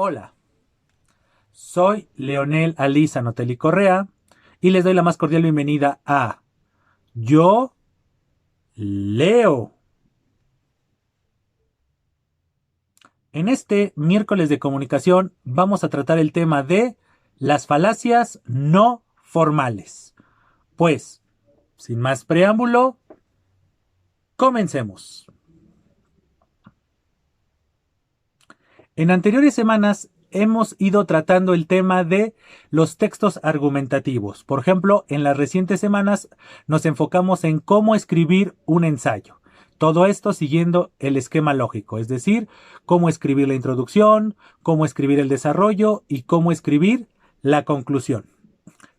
Hola, soy Leonel Aliza Notelli Correa y les doy la más cordial bienvenida a Yo Leo. En este miércoles de comunicación vamos a tratar el tema de las falacias no formales. Pues, sin más preámbulo, comencemos. En anteriores semanas hemos ido tratando el tema de los textos argumentativos. Por ejemplo, en las recientes semanas nos enfocamos en cómo escribir un ensayo. Todo esto siguiendo el esquema lógico, es decir, cómo escribir la introducción, cómo escribir el desarrollo y cómo escribir la conclusión.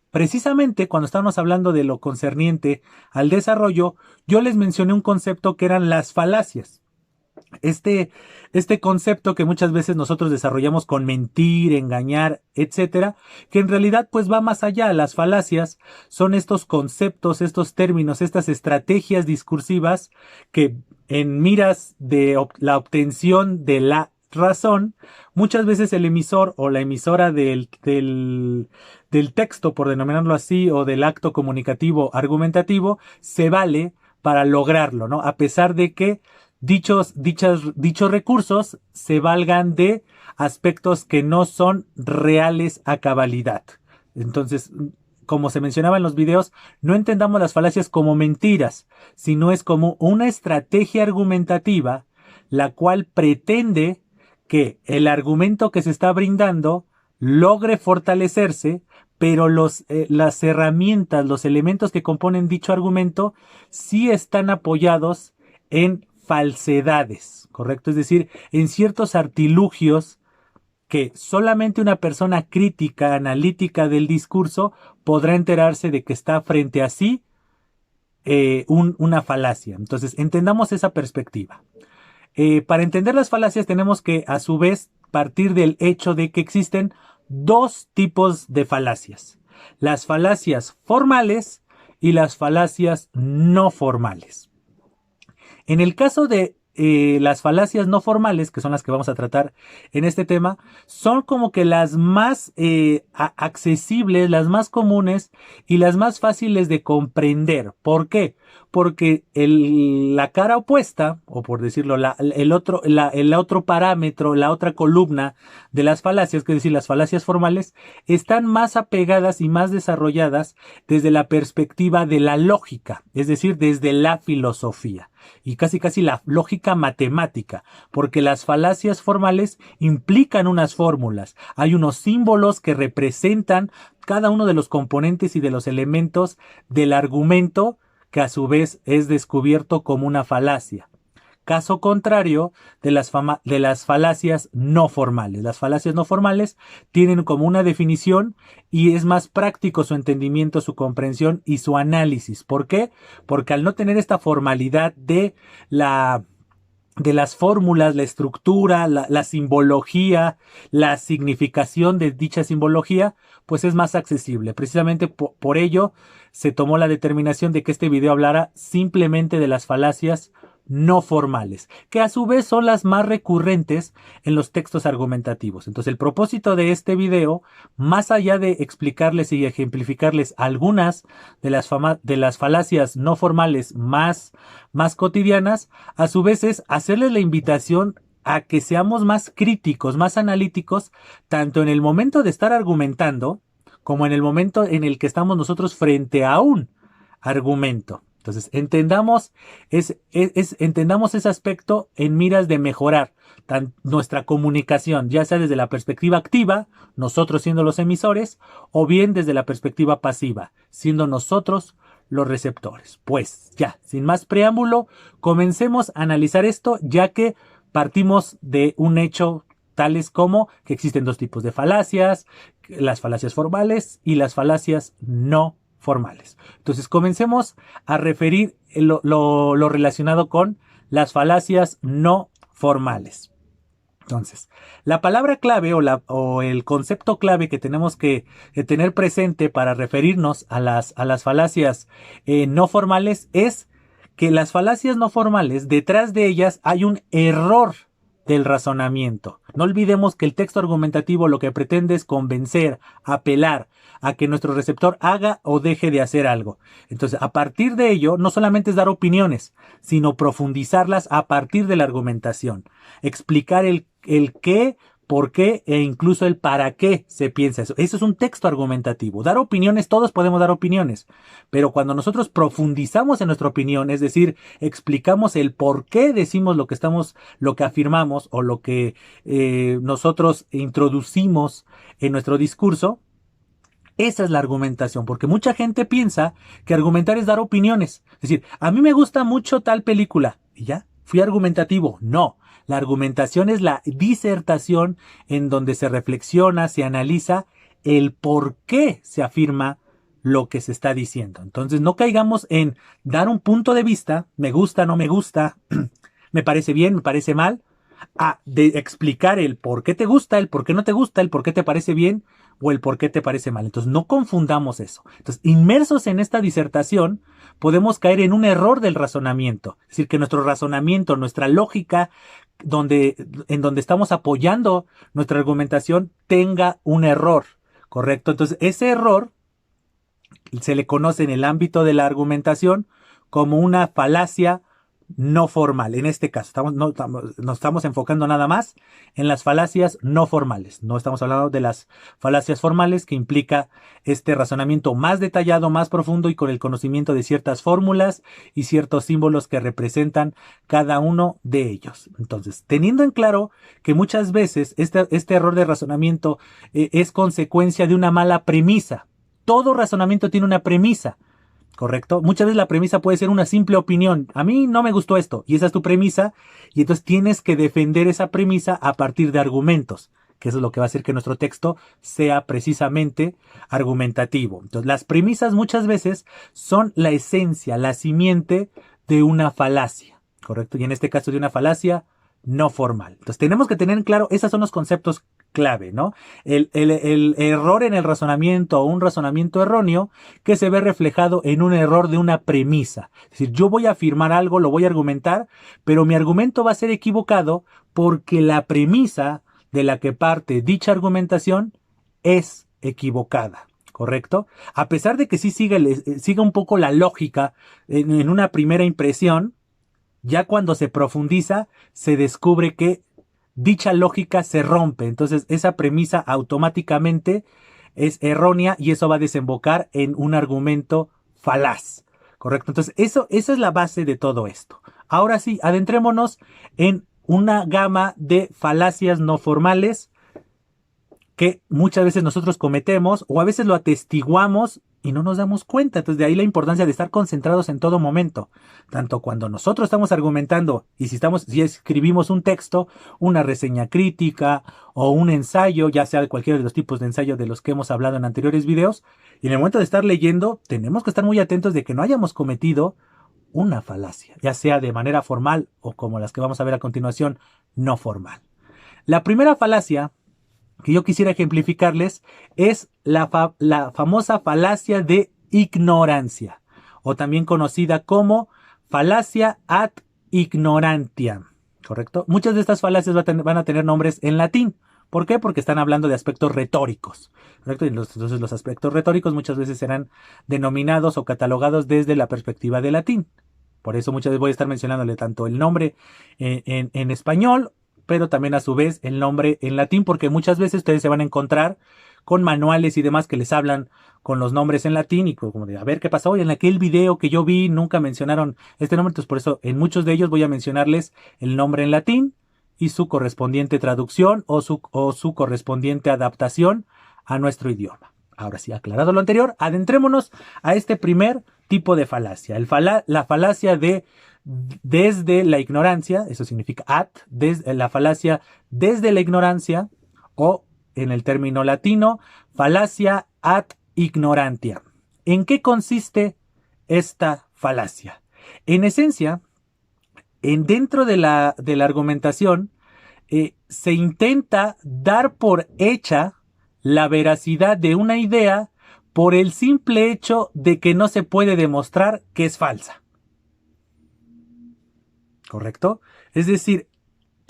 Precisamente cuando estábamos hablando de lo concerniente al desarrollo, yo les mencioné un concepto que eran las falacias. Este concepto que muchas veces nosotros desarrollamos con mentir, engañar, etcétera, que en realidad pues va más allá. Las falacias son estos conceptos, estos términos, estas estrategias discursivas que en miras de la obtención de la razón, muchas veces el emisor o la emisora del texto, por denominarlo así, o del acto comunicativo argumentativo, se vale para lograrlo, ¿no? A pesar de que dichos recursos se valgan de aspectos que no son reales a cabalidad. Entonces, como se mencionaba en los videos, no entendamos las falacias como mentiras, sino es como una estrategia argumentativa la cual pretende que el argumento que se está brindando logre fortalecerse, pero las herramientas, los elementos que componen dicho argumento sí están apoyados en falsedades, ¿correcto? Es decir, en ciertos artilugios que solamente una persona crítica, analítica del discurso podrá enterarse de que está frente a sí una falacia. Entonces, entendamos esa perspectiva. Para entender las falacias tenemos que, a su vez, partir del hecho de que existen dos tipos de falacias. Las falacias formales y las falacias no formales. En el caso de las falacias no formales, que son las que vamos a tratar en este tema, son como que las más accesibles, las más comunes y las más fáciles de comprender. ¿Por qué? Porque la cara opuesta, o por decirlo, el otro parámetro, la otra columna de las falacias, que es decir, las falacias formales, están más apegadas y más desarrolladas desde la perspectiva de la lógica, es decir, desde la filosofía. Y casi la lógica matemática, porque las falacias formales implican unas fórmulas, hay unos símbolos que representan cada uno de los componentes y de los elementos del argumento que a su vez es descubierto como una falacia. Caso contrario de las falacias no formales. Las falacias no formales tienen como una definición y es más práctico su entendimiento, su comprensión y su análisis. ¿Por qué? Porque al no tener esta formalidad de las fórmulas, la estructura, la simbología, la significación de dicha simbología, pues es más accesible. Precisamente por ello se tomó la determinación de que este video hablara simplemente de las falacias no formales, que a su vez son las más recurrentes en los textos argumentativos. Entonces, el propósito de este video, más allá de explicarles y ejemplificarles algunas de las falacias no formales más cotidianas, a su vez es hacerles la invitación a que seamos más críticos, más analíticos, tanto en el momento de estar argumentando, como en el momento en el que estamos nosotros frente a un argumento. Entonces, entendamos ese aspecto en miras de mejorar nuestra comunicación, ya sea desde la perspectiva activa, nosotros siendo los emisores, o bien desde la perspectiva pasiva, siendo nosotros los receptores. Pues ya, sin más preámbulo, comencemos a analizar esto, ya que partimos de un hecho tales como que existen dos tipos de falacias, las falacias formales y las falacias no formales. Entonces comencemos a referir lo relacionado con las falacias no formales. Entonces, la palabra clave o el concepto clave que tenemos que tener presente para referirnos a las falacias no formales es que las falacias no formales, detrás de ellas hay un error del razonamiento. No olvidemos que el texto argumentativo lo que pretende es convencer, apelar a que nuestro receptor haga o deje de hacer algo. Entonces, a partir de ello, no solamente es dar opiniones, sino profundizarlas a partir de la argumentación. Explicar el qué, por qué e incluso el para qué se piensa eso. Eso es un texto argumentativo. Dar opiniones, todos podemos dar opiniones, pero cuando nosotros profundizamos en nuestra opinión, es decir, explicamos el por qué decimos lo que afirmamos o lo que nosotros introducimos en nuestro discurso, esa es la argumentación, porque mucha gente piensa que argumentar es dar opiniones. Es decir, a mí me gusta mucho tal película y ya, fui argumentativo. No, la argumentación es la disertación en donde se reflexiona, se analiza el por qué se afirma lo que se está diciendo. Entonces no caigamos en dar un punto de vista, me gusta, no me gusta, me parece bien, me parece mal, de explicar el por qué te gusta, el por qué no te gusta, el por qué te parece bien o el por qué te parece mal. Entonces no confundamos eso. Entonces, inmersos en esta disertación, podemos caer en un error del razonamiento. Es decir, que nuestro razonamiento, nuestra lógica, en donde estamos apoyando nuestra argumentación, tenga un error. ¿Correcto? Entonces, ese error se le conoce en el ámbito de la argumentación como una falacia no formal. En este caso, nos estamos enfocando nada más en las falacias no formales. No estamos hablando de las falacias formales, que implica este razonamiento más detallado, más profundo y con el conocimiento de ciertas fórmulas y ciertos símbolos que representan cada uno de ellos. Entonces, teniendo en claro que muchas veces este error de razonamiento es consecuencia de una mala premisa. Todo razonamiento tiene una premisa. ¿Correcto? Muchas veces la premisa puede ser una simple opinión. A mí no me gustó esto. Y esa es tu premisa. Y entonces tienes que defender esa premisa a partir de argumentos. Que eso es lo que va a hacer que nuestro texto sea precisamente argumentativo. Entonces, las premisas muchas veces son la esencia, la simiente de una falacia. ¿Correcto? Y en este caso de una falacia no formal. Entonces, tenemos que tener en claro, esos son los conceptos clave, ¿no? El error en el razonamiento o un razonamiento erróneo que se ve reflejado en un error de una premisa. Es decir, yo voy a afirmar algo, lo voy a argumentar, pero mi argumento va a ser equivocado porque la premisa de la que parte dicha argumentación es equivocada. ¿Correcto? A pesar de que sí siga un poco la lógica en una primera impresión, ya cuando se profundiza se descubre que dicha lógica se rompe. Entonces esa premisa automáticamente es errónea y eso va a desembocar en un argumento falaz. ¿Correcto? Entonces esa es la base de todo esto. Ahora sí, adentrémonos en una gama de falacias no formales que muchas veces nosotros cometemos o a veces lo atestiguamos y no nos damos cuenta. Entonces de ahí la importancia de estar concentrados en todo momento. Tanto cuando nosotros estamos argumentando y si escribimos un texto, una reseña crítica o un ensayo, ya sea de cualquiera de los tipos de ensayo de los que hemos hablado en anteriores videos, y en el momento de estar leyendo tenemos que estar muy atentos de que no hayamos cometido una falacia, ya sea de manera formal o como las que vamos a ver a continuación, no formal. La primera falacia que yo quisiera ejemplificarles es la famosa falacia de ignorancia, o también conocida como falacia ad ignorantiam, ¿correcto? Muchas de estas falacias van a tener nombres en latín. ¿Por qué? Porque están hablando de aspectos retóricos, ¿correcto? Entonces los aspectos retóricos muchas veces serán denominados o catalogados desde la perspectiva de latín. Por eso muchas veces voy a estar mencionándole tanto el nombre en español, pero también a su vez el nombre en latín, porque muchas veces ustedes se van a encontrar con manuales y demás que les hablan con los nombres en latín y como de a ver qué pasó. Y en aquel video que yo vi nunca mencionaron este nombre, entonces por eso en muchos de ellos voy a mencionarles el nombre en latín y su correspondiente traducción o su correspondiente adaptación a nuestro idioma. Ahora sí, aclarado lo anterior, adentrémonos a este primer tipo de falacia. La falacia de desde la ignorancia, eso significa la falacia desde la ignorancia, o en el término latino, falacia ad ignorantia. ¿En qué consiste esta falacia? En esencia, dentro de la argumentación, se intenta dar por hecha la veracidad de una idea por el simple hecho de que no se puede demostrar que es falsa. ¿Correcto? Es decir,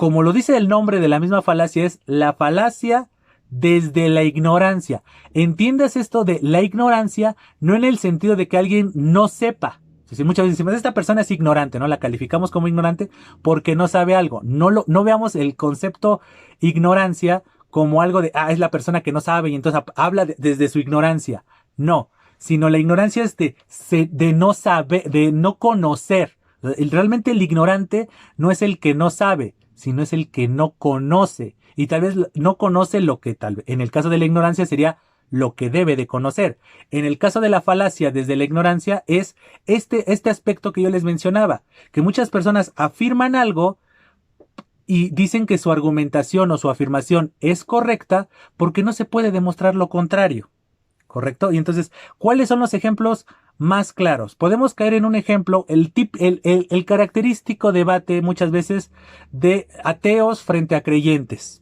como lo dice el nombre de la misma falacia, es la falacia desde la ignorancia. Entiendas esto de la ignorancia, no en el sentido de que alguien no sepa. Es decir, muchas veces decimos, esta persona es ignorante, ¿no? La calificamos como ignorante porque no sabe algo. No veamos el concepto ignorancia como algo de, es la persona que no sabe y entonces habla desde su ignorancia. No, sino la ignorancia es de no saber, de no conocer. Realmente el ignorante no es el que no sabe, sino es el que no conoce. Y tal vez no conoce lo que tal vez, en el caso de la ignorancia sería lo que debe de conocer. En el caso de la falacia desde la ignorancia es este aspecto que yo les mencionaba, que muchas personas afirman algo y dicen que su argumentación o su afirmación es correcta porque no se puede demostrar lo contrario. ¿Correcto? Y entonces, ¿cuáles son los ejemplos más claros? Podemos caer en un ejemplo, el característico debate muchas veces de ateos frente a creyentes.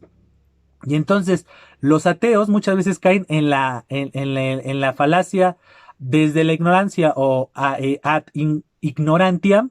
Y entonces, los ateos muchas veces caen en la falacia desde la ignorancia o ad ignorantia,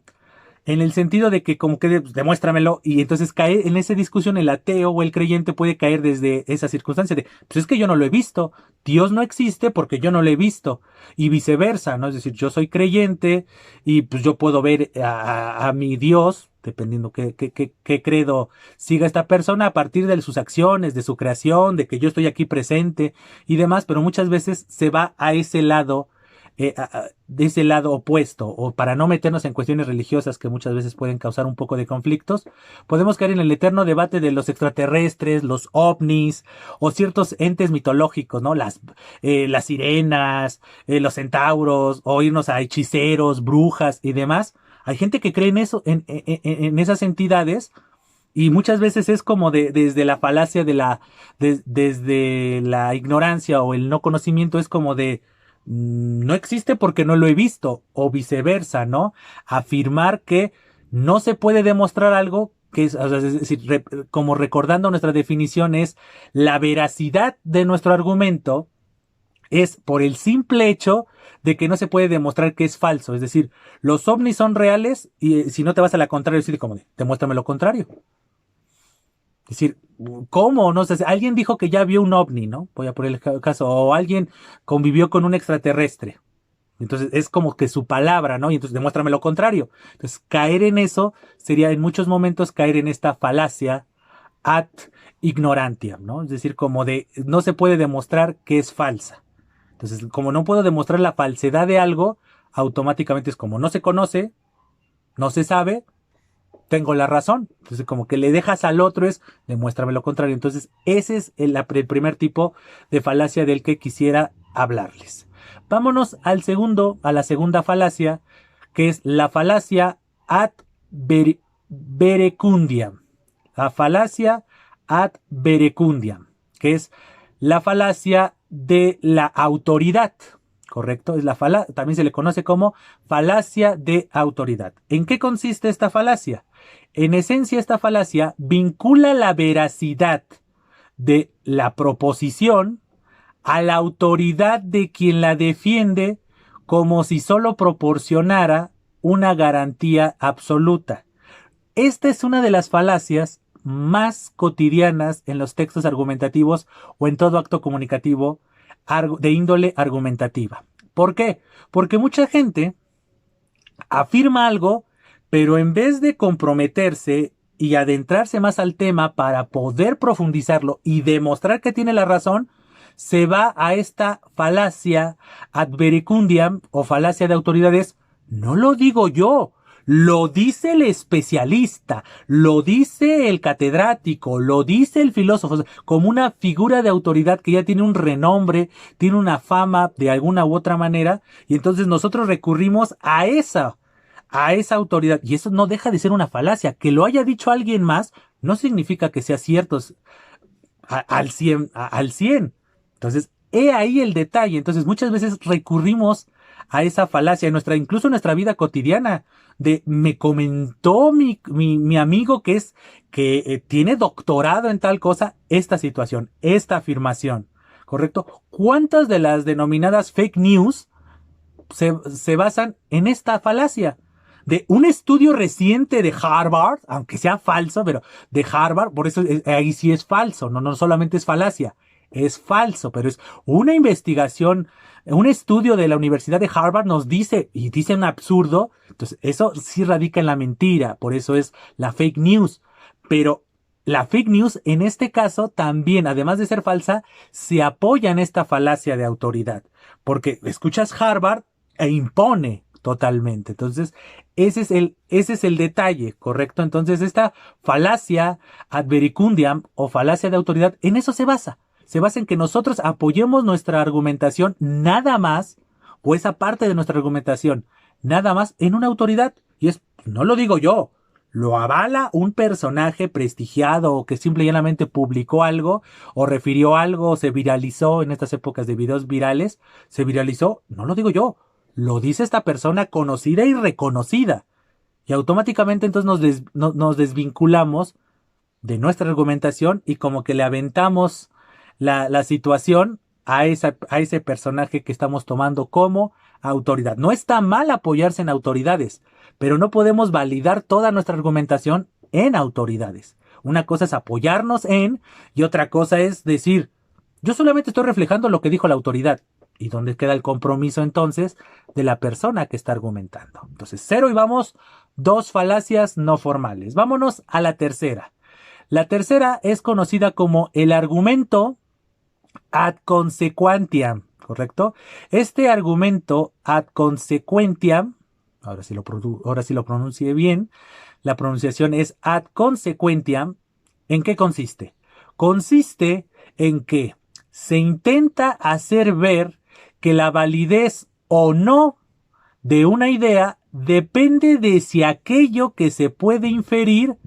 en el sentido de que como que demuéstramelo, y entonces cae en esa discusión el ateo o el creyente puede caer desde esa circunstancia de, pues es que yo no lo he visto, Dios no existe porque yo no lo he visto, y viceversa, ¿no? Es decir, yo soy creyente y pues yo puedo ver a mi Dios, dependiendo qué credo siga esta persona, a partir de sus acciones, de su creación, de que yo estoy aquí presente y demás, pero muchas veces se va a ese lado, de ese lado opuesto, o para no meternos en cuestiones religiosas que muchas veces pueden causar un poco de conflictos, podemos caer en el eterno debate de los extraterrestres, los ovnis, o ciertos entes mitológicos, ¿no? Las sirenas, los centauros, o irnos a hechiceros, brujas y demás. Hay gente que cree en eso, en esas entidades, y muchas veces es como desde la falacia desde la ignorancia o el no conocimiento, es como de, no existe porque no lo he visto, o viceversa, ¿no? Afirmar que no se puede demostrar algo que es, o sea, es decir, como recordando nuestra definición, es la veracidad de nuestro argumento es por el simple hecho de que no se puede demostrar que es falso. Es decir, los ovnis son reales y si no te vas a la contraria, decir como demuéstrame lo contrario. Es decir, ¿cómo? No sé, alguien dijo que ya vio un ovni, ¿no? Voy a poner el caso. O alguien convivió con un extraterrestre. Entonces es como que su palabra, ¿no? Y entonces demuéstrame lo contrario. Entonces caer en eso sería en muchos momentos caer en esta falacia ad ignorantiam, ¿no? Es decir, como de no se puede demostrar que es falsa. Entonces, como no puedo demostrar la falsedad de algo, automáticamente es como no se conoce, no se sabe, tengo la razón. Entonces, como que le dejas al otro es, demuéstrame lo contrario. Entonces, ese es el primer tipo de falacia del que quisiera hablarles. Vámonos a la segunda falacia, que es la falacia ad verecundiam. La falacia ad verecundiam, que es la falacia de la autoridad. ¿Correcto? Es también se le conoce como falacia de autoridad. ¿En qué consiste esta falacia? En esencia, esta falacia vincula la veracidad de la proposición a la autoridad de quien la defiende como si solo proporcionara una garantía absoluta. Esta es una de las falacias más cotidianas en los textos argumentativos o en todo acto comunicativo de índole argumentativa. ¿Por qué? Porque mucha gente afirma algo, pero en vez de comprometerse y adentrarse más al tema para poder profundizarlo y demostrar que tiene la razón, se va a esta falacia ad verecundiam o falacia de autoridades. No lo digo yo, lo dice el especialista, lo dice el catedrático, lo dice el filósofo, como una figura de autoridad que ya tiene un renombre, tiene una fama de alguna u otra manera, y entonces nosotros recurrimos a esa autoridad, y eso no deja de ser una falacia. Que lo haya dicho alguien más no significa que sea cierto al 100. Entonces, he ahí el detalle. Entonces, muchas veces recurrimos a esa falacia, incluso en nuestra vida cotidiana, de me comentó mi amigo que tiene doctorado en tal cosa, esta situación, esta afirmación, ¿correcto? ¿Cuántas de las denominadas fake news se basan en esta falacia? de un estudio reciente de Harvard, aunque sea falso, pero de Harvard, por eso ahí sí es falso, no solamente es falacia, es falso, pero es una investigación, un estudio de la Universidad de Harvard nos dice, y dice un absurdo, entonces eso sí radica en la mentira, por eso es la fake news, pero la fake news en este caso también, además de ser falsa, se apoya en esta falacia de autoridad, porque escuchas Harvard e impone totalmente. Entonces, ese es el detalle, ¿correcto? Entonces, esta falacia ad vericundiam o falacia de autoridad, en eso se basa. Se basa en que nosotros apoyemos nuestra argumentación nada más, o esa parte de nuestra argumentación, nada más en una autoridad. Y es, no lo digo yo, lo avala un personaje prestigiado o que simple y llanamente publicó algo o refirió algo o se viralizó en estas épocas de videos virales, se viralizó, no lo digo yo, lo dice esta persona conocida y reconocida. Y automáticamente entonces nos desvinculamos de nuestra argumentación y como que le aventamos la situación a ese personaje que estamos tomando como autoridad. No está mal apoyarse en autoridades, pero no podemos validar toda nuestra argumentación en autoridades. Una cosa es apoyarnos en y otra cosa es decir, yo solamente estoy reflejando lo que dijo la autoridad. ¿Y dónde queda el compromiso entonces de la persona que está argumentando? Entonces, 0 y vamos, 2 falacias no formales. Vámonos a la tercera. La tercera es conocida como el argumento ad consequentiam, ¿correcto? Este argumento ad consequentiam, ahora sí lo pronuncié bien, la pronunciación es ad consequentiam. ¿En qué consiste? Consiste en que se intenta hacer ver que la validez o no de una idea depende de si aquello que se puede inferir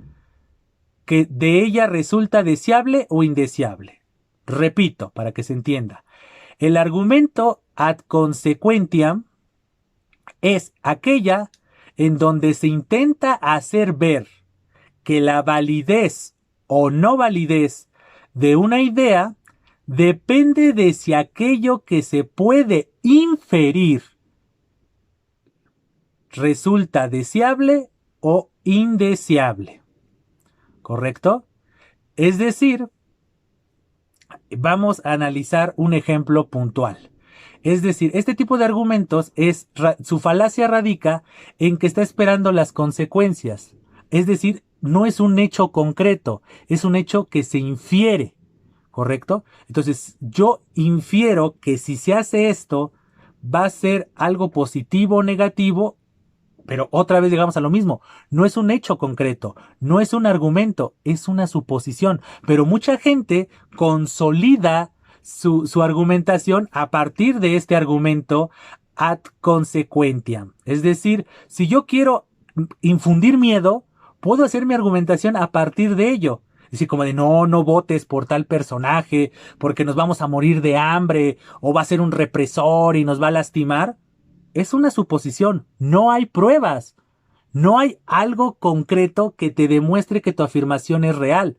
que de ella resulta deseable o indeseable. Repito, para que se entienda. El argumento ad consequentiam es aquella en donde se intenta hacer ver que la validez o no validez de una idea depende de si aquello que se puede inferir resulta deseable o indeseable. ¿Correcto? Es decir, vamos a analizar un ejemplo puntual. Es decir, este tipo de argumentos su falacia radica en que está esperando las consecuencias. Es decir, no es un hecho concreto, es un hecho que se infiere. ¿Correcto? Entonces, yo infiero que si se hace esto, va a ser algo positivo o negativo, pero otra vez llegamos a lo mismo. No es un hecho concreto, no es un argumento, es una suposición. Pero mucha gente consolida su argumentación a partir de este argumento ad consequentiam. Es decir, si yo quiero infundir miedo, puedo hacer mi argumentación a partir de ello. Es decir, como de no votes por tal personaje porque nos vamos a morir de hambre o va a ser un represor y nos va a lastimar. Es una suposición, no hay pruebas, no hay algo concreto que te demuestre que tu afirmación es real.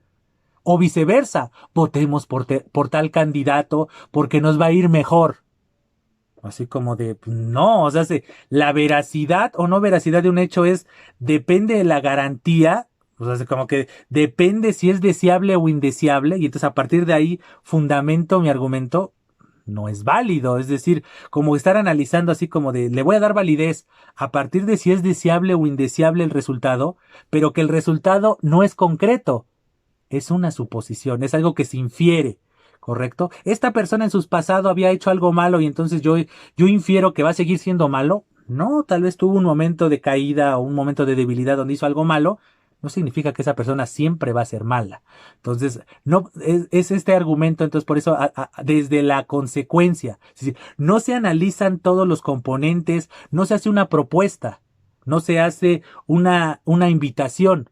O viceversa, votemos por tal candidato porque nos va a ir mejor. Así como de, no, o sea, la veracidad o no veracidad de un hecho depende de la garantía, o sea, como que depende si es deseable o indeseable, y entonces a partir de ahí fundamento mi argumento. No es válido, es decir, como estar analizando así como de, le voy a dar validez a partir de si es deseable o indeseable el resultado, pero que el resultado no es concreto, es una suposición, es algo que se infiere, ¿correcto? Esta persona en su pasado había hecho algo malo y entonces yo infiero que va a seguir siendo malo. No, tal vez tuvo un momento de caída o un momento de debilidad donde hizo algo malo. No significa que esa persona siempre va a ser mala. Entonces, no es este argumento, entonces por eso desde la consecuencia, es decir, no se analizan todos los componentes, no se hace una propuesta, no se hace una invitación,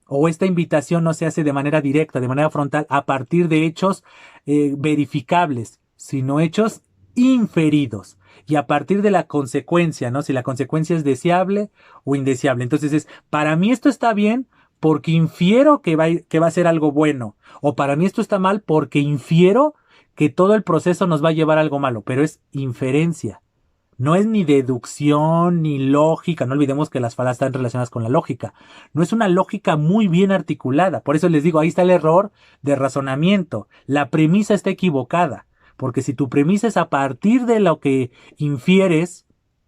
o esta invitación no se hace de manera directa, de manera frontal, a partir de hechos verificables, sino hechos inferidos. Y a partir de la consecuencia, ¿no? Si la consecuencia es deseable o indeseable. Entonces para mí esto está bien porque infiero que va a ser algo bueno. O para mí esto está mal porque infiero que todo el proceso nos va a llevar a algo malo. Pero es inferencia. No es ni deducción ni lógica. No olvidemos que las falacias están relacionadas con la lógica. No es una lógica muy bien articulada. Por eso les digo, ahí está el error de razonamiento. La premisa está equivocada. Porque si tu premisa es a partir de lo que infieres,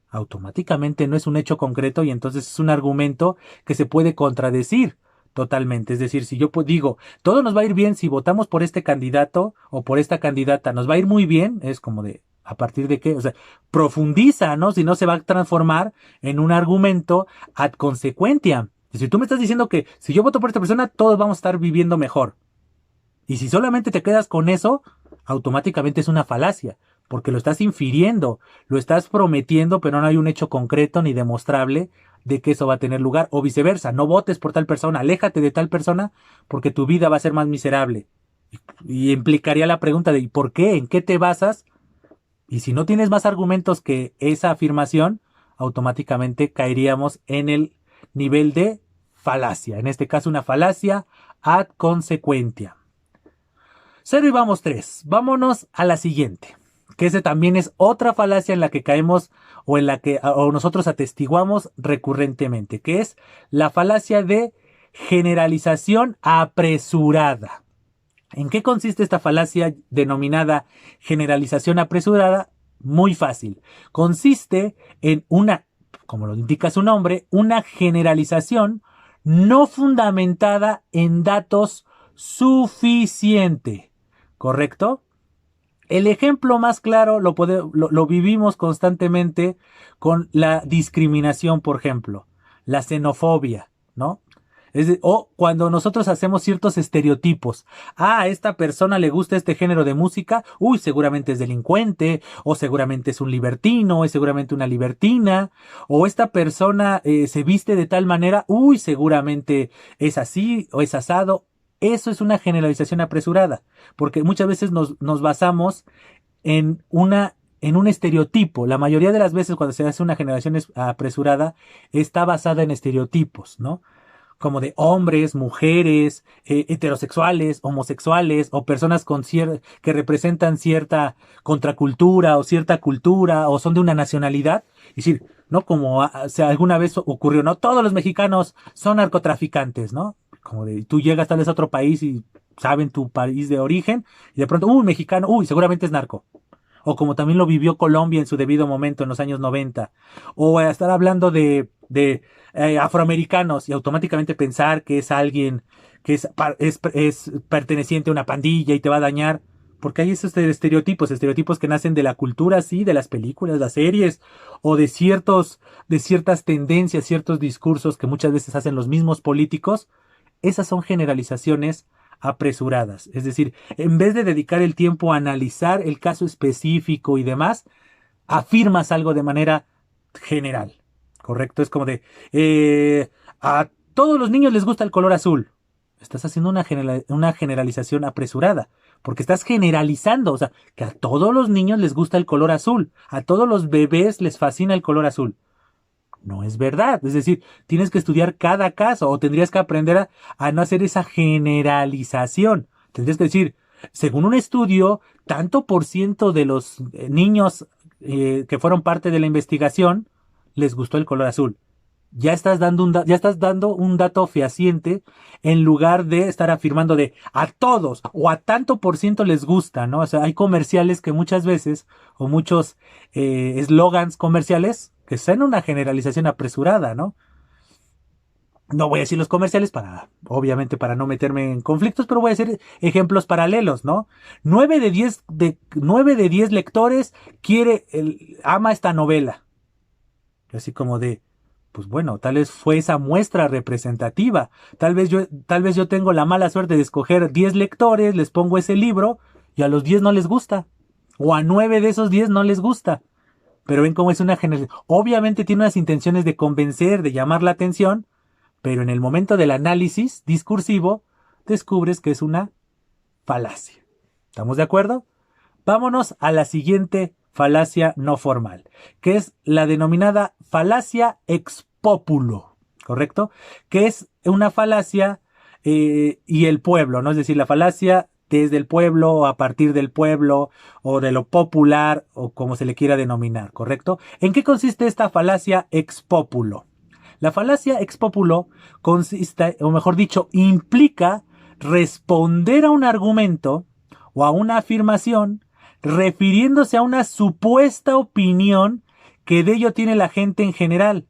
automáticamente no es un hecho concreto y entonces es un argumento que se puede contradecir totalmente. Es decir, si yo digo, todo nos va a ir bien si votamos por este candidato o por esta candidata, nos va a ir muy bien, es como de, ¿a partir de qué? O sea, profundiza, ¿no? Si no se va a transformar en un argumento ad consequentiam. Es decir, tú me estás diciendo que si yo voto por esta persona, todos vamos a estar viviendo mejor. Y si solamente te quedas con eso, automáticamente es una falacia, porque lo estás infiriendo, lo estás prometiendo, pero no hay un hecho concreto ni demostrable de que eso va a tener lugar, o viceversa, no votes por tal persona, aléjate de tal persona, porque tu vida va a ser más miserable. Y implicaría la pregunta de ¿y por qué? ¿En qué te basas? Y si no tienes más argumentos que esa afirmación, automáticamente caeríamos en el nivel de falacia. En este caso, una falacia ad consequentia. 0 y vamos 3. Vámonos a la siguiente. Que ese también es otra falacia en la que caemos o en la que o nosotros atestiguamos recurrentemente, que es la falacia de generalización apresurada. ¿En qué consiste esta falacia denominada generalización apresurada? Muy fácil. Consiste en una, como lo indica su nombre, una generalización no fundamentada en datos suficientes. ¿Correcto? El ejemplo más claro lo vivimos constantemente con la discriminación, por ejemplo, la xenofobia, ¿no? O cuando nosotros hacemos ciertos estereotipos. Ah, a esta persona le gusta este género de música. Uy, seguramente es delincuente. O seguramente es un libertino. O es seguramente una libertina. O esta persona se viste de tal manera. Uy, seguramente es así o es asado. Eso es una generalización apresurada. Porque muchas veces nos basamos en en un estereotipo. La mayoría de las veces cuando se hace una generación apresurada está basada en estereotipos, ¿no? Como de hombres, mujeres, heterosexuales, homosexuales o personas que representan cierta contracultura o cierta cultura o son de una nacionalidad. Es decir, ¿no? Como alguna vez ocurrió, ¿no? Todos los mexicanos son narcotraficantes, ¿no? Como de tú llegas tal vez a otro país y saben tu país de origen y de pronto, mexicano, seguramente es narco. O como también lo vivió Colombia en su debido momento en los años 90. O estar hablando de afroamericanos y automáticamente pensar que es alguien que es perteneciente a una pandilla y te va a dañar. Porque hay esos estereotipos que nacen de la cultura, sí, de las películas, las series, o de ciertas tendencias, ciertos discursos que muchas veces hacen los mismos políticos. Esas son generalizaciones apresuradas. Es decir, en vez de dedicar el tiempo a analizar el caso específico y demás, afirmas algo de manera general. ¿Correcto? Es como de, a todos los niños les gusta el color azul. Estás haciendo una generalización apresurada, porque estás generalizando, o sea, que a todos los niños les gusta el color azul, a todos los bebés les fascina el color azul. No es verdad. Es decir, tienes que estudiar cada caso o tendrías que aprender a no hacer esa generalización. Tendrías que decir, según un estudio, tanto por ciento de los niños que fueron parte de la investigación les gustó el color azul. Ya estás dando un dato fehaciente en lugar de estar afirmando de a todos o a tanto por ciento les gusta, ¿no? O sea, hay comerciales que muchas veces o muchos eslogans comerciales que son una generalización apresurada, ¿no? No voy a decir los comerciales obviamente para no meterme en conflictos, pero voy a hacer ejemplos paralelos, ¿no? 9 de 10 lectores ama esta novela. Así como de, pues bueno, tal vez fue esa muestra representativa. Tal vez yo tengo la mala suerte de escoger 10 lectores, les pongo ese libro y a los 10 no les gusta. O a 9 de esos 10 no les gusta. Pero ven cómo es una generación. Obviamente tiene unas intenciones de convencer, de llamar la atención, pero en el momento del análisis discursivo descubres que es una falacia. ¿Estamos de acuerdo? Vámonos a la siguiente falacia no formal, que es la denominada falacia ex populo, ¿correcto? Que es una falacia y el pueblo, ¿no? Es decir, la falacia desde el pueblo, o a partir del pueblo, o de lo popular, o como se le quiera denominar, ¿correcto? ¿En qué consiste esta falacia ex populo? La falacia ex populo consiste, o mejor dicho, implica responder a un argumento o a una afirmación refiriéndose a una supuesta opinión que de ello tiene la gente en general,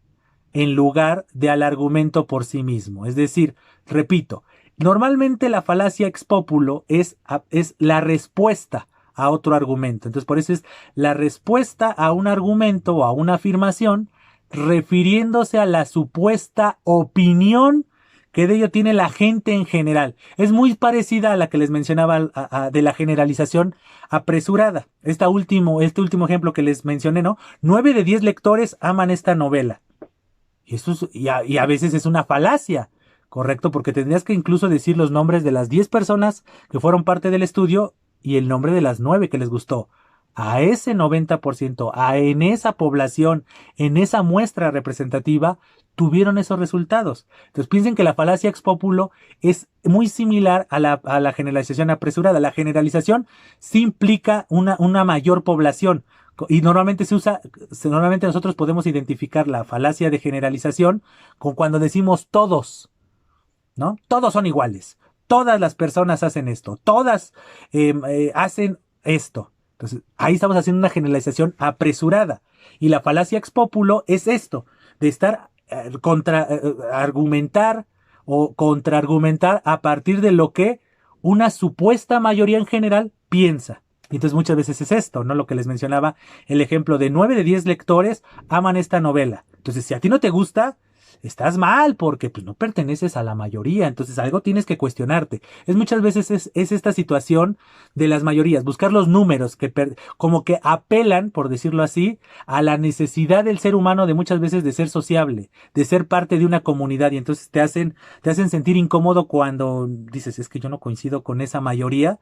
en lugar de al argumento por sí mismo. Es decir, repito, normalmente la falacia ex populo es la respuesta a otro argumento. Entonces, por eso es la respuesta a un argumento o a una afirmación refiriéndose a la supuesta opinión que de ello tiene la gente en general. Es muy parecida a la que les mencionaba de la generalización apresurada. Este último ejemplo que les mencioné, ¿no? 9 de 10 lectores aman esta novela. Y a veces es una falacia, ¿correcto? Porque tendrías que incluso decir los nombres de las 10 personas que fueron parte del estudio y el nombre de las 9 que les gustó. A ese 90%, en esa población, en esa muestra representativa, tuvieron esos resultados. Entonces piensen que la falacia ex populo es muy similar a la generalización apresurada. La generalización sí implica una mayor población. Y normalmente normalmente nosotros podemos identificar la falacia de generalización con cuando decimos todos, ¿no? Todos son iguales. Todas las personas hacen esto. Todas hacen esto. Entonces, ahí estamos haciendo una generalización apresurada. Y la falacia ex populo es esto, de estar argumentar o contraargumentar a partir de lo que una supuesta mayoría en general piensa. Y entonces muchas veces es esto, ¿no? Lo que les mencionaba, el ejemplo de 9 de 10 lectores aman esta novela. Entonces, si a ti no te gusta, estás mal porque pues, no perteneces a la mayoría. Entonces, algo tienes que cuestionarte. Muchas veces es esta situación de las mayorías, buscar los números que como que apelan, por decirlo así, a la necesidad del ser humano de muchas veces de ser sociable, de ser parte de una comunidad. Y entonces te hacen sentir incómodo cuando dices, es que yo no coincido con esa mayoría.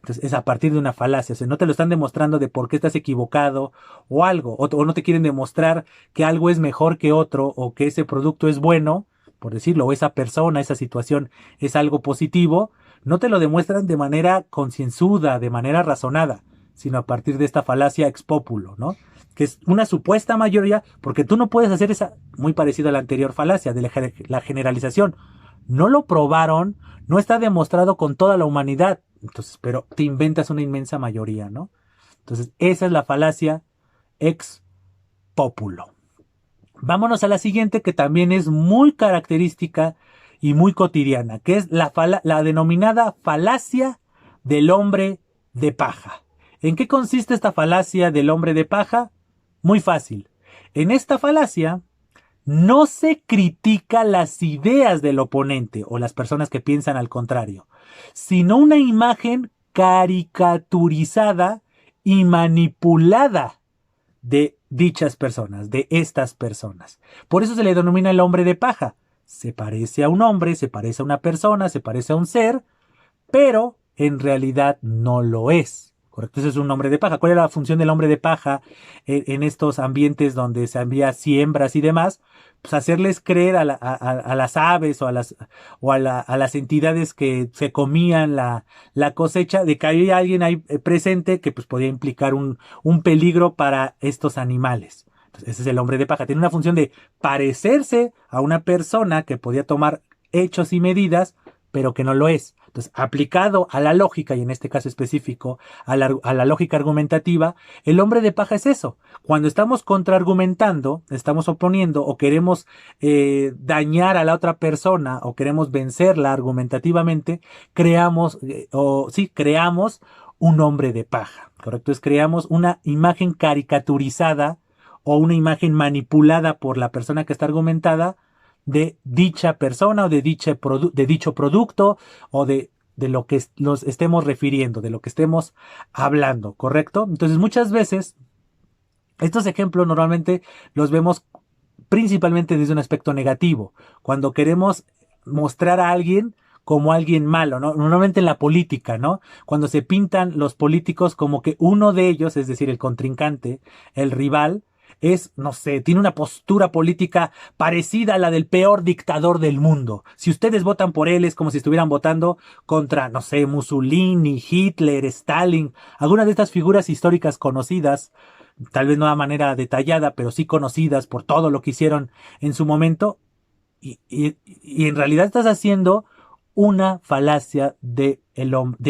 Entonces es a partir de una falacia, o sea, no te lo están demostrando de por qué estás equivocado o algo, o no te quieren demostrar que algo es mejor que otro o que ese producto es bueno, por decirlo, o esa persona, esa situación es algo positivo, no te lo demuestran de manera concienzuda, de manera razonada, sino a partir de esta falacia ex populo, ¿no? Que es una supuesta mayoría, porque tú no puedes hacer esa, muy parecida a la anterior falacia de la generalización. No lo probaron, no está demostrado con toda la humanidad. Entonces, pero te inventas una inmensa mayoría, ¿no? Entonces, esa es la falacia ex populo. Vámonos a la siguiente, que también es muy característica y muy cotidiana, que es la denominada falacia del hombre de paja. ¿En qué consiste esta falacia del hombre de paja? Muy fácil. En esta falacia no se critica las ideas del oponente o las personas que piensan al contrario, sino una imagen caricaturizada y manipulada de dichas personas, de estas personas. Por eso se le denomina el hombre de paja. Se parece a un hombre, se parece a una persona, se parece a un ser, pero en realidad no lo es. Correcto, ese es un hombre de paja. ¿Cuál es la función del hombre de paja en estos ambientes donde se envía siembras y demás? Pues hacerles creer a las aves o a las entidades que se comían la cosecha de que hay alguien ahí presente que pues podía implicar un peligro para estos animales. Entonces, ese es el hombre de paja. Tiene una función de parecerse a una persona que podía tomar hechos y medidas, pero que no lo es. Entonces, aplicado a la lógica, y en este caso específico, a la lógica argumentativa, el hombre de paja es eso. Cuando estamos contraargumentando, estamos oponiendo o queremos dañar a la otra persona o queremos vencerla argumentativamente, creamos un hombre de paja. ¿Correcto? creamos una imagen caricaturizada o una imagen manipulada por la persona que está argumentada de dicha persona o de dicho producto o de lo que nos estemos refiriendo, de lo que estemos hablando, ¿correcto? Entonces muchas veces estos ejemplos normalmente los vemos principalmente desde un aspecto negativo, cuando queremos mostrar a alguien como alguien malo, ¿no? Normalmente en la política, ¿no? Cuando se pintan los políticos como que uno de ellos, es decir, el contrincante, el rival, no sé, tiene una postura política parecida a la del peor dictador del mundo. Si ustedes votan por él es como si estuvieran votando contra, no sé, Mussolini, Hitler, Stalin, alguna de estas figuras históricas conocidas, tal vez no de manera detallada, pero sí conocidas por todo lo que hicieron en su momento. Y en realidad estás haciendo una falacia de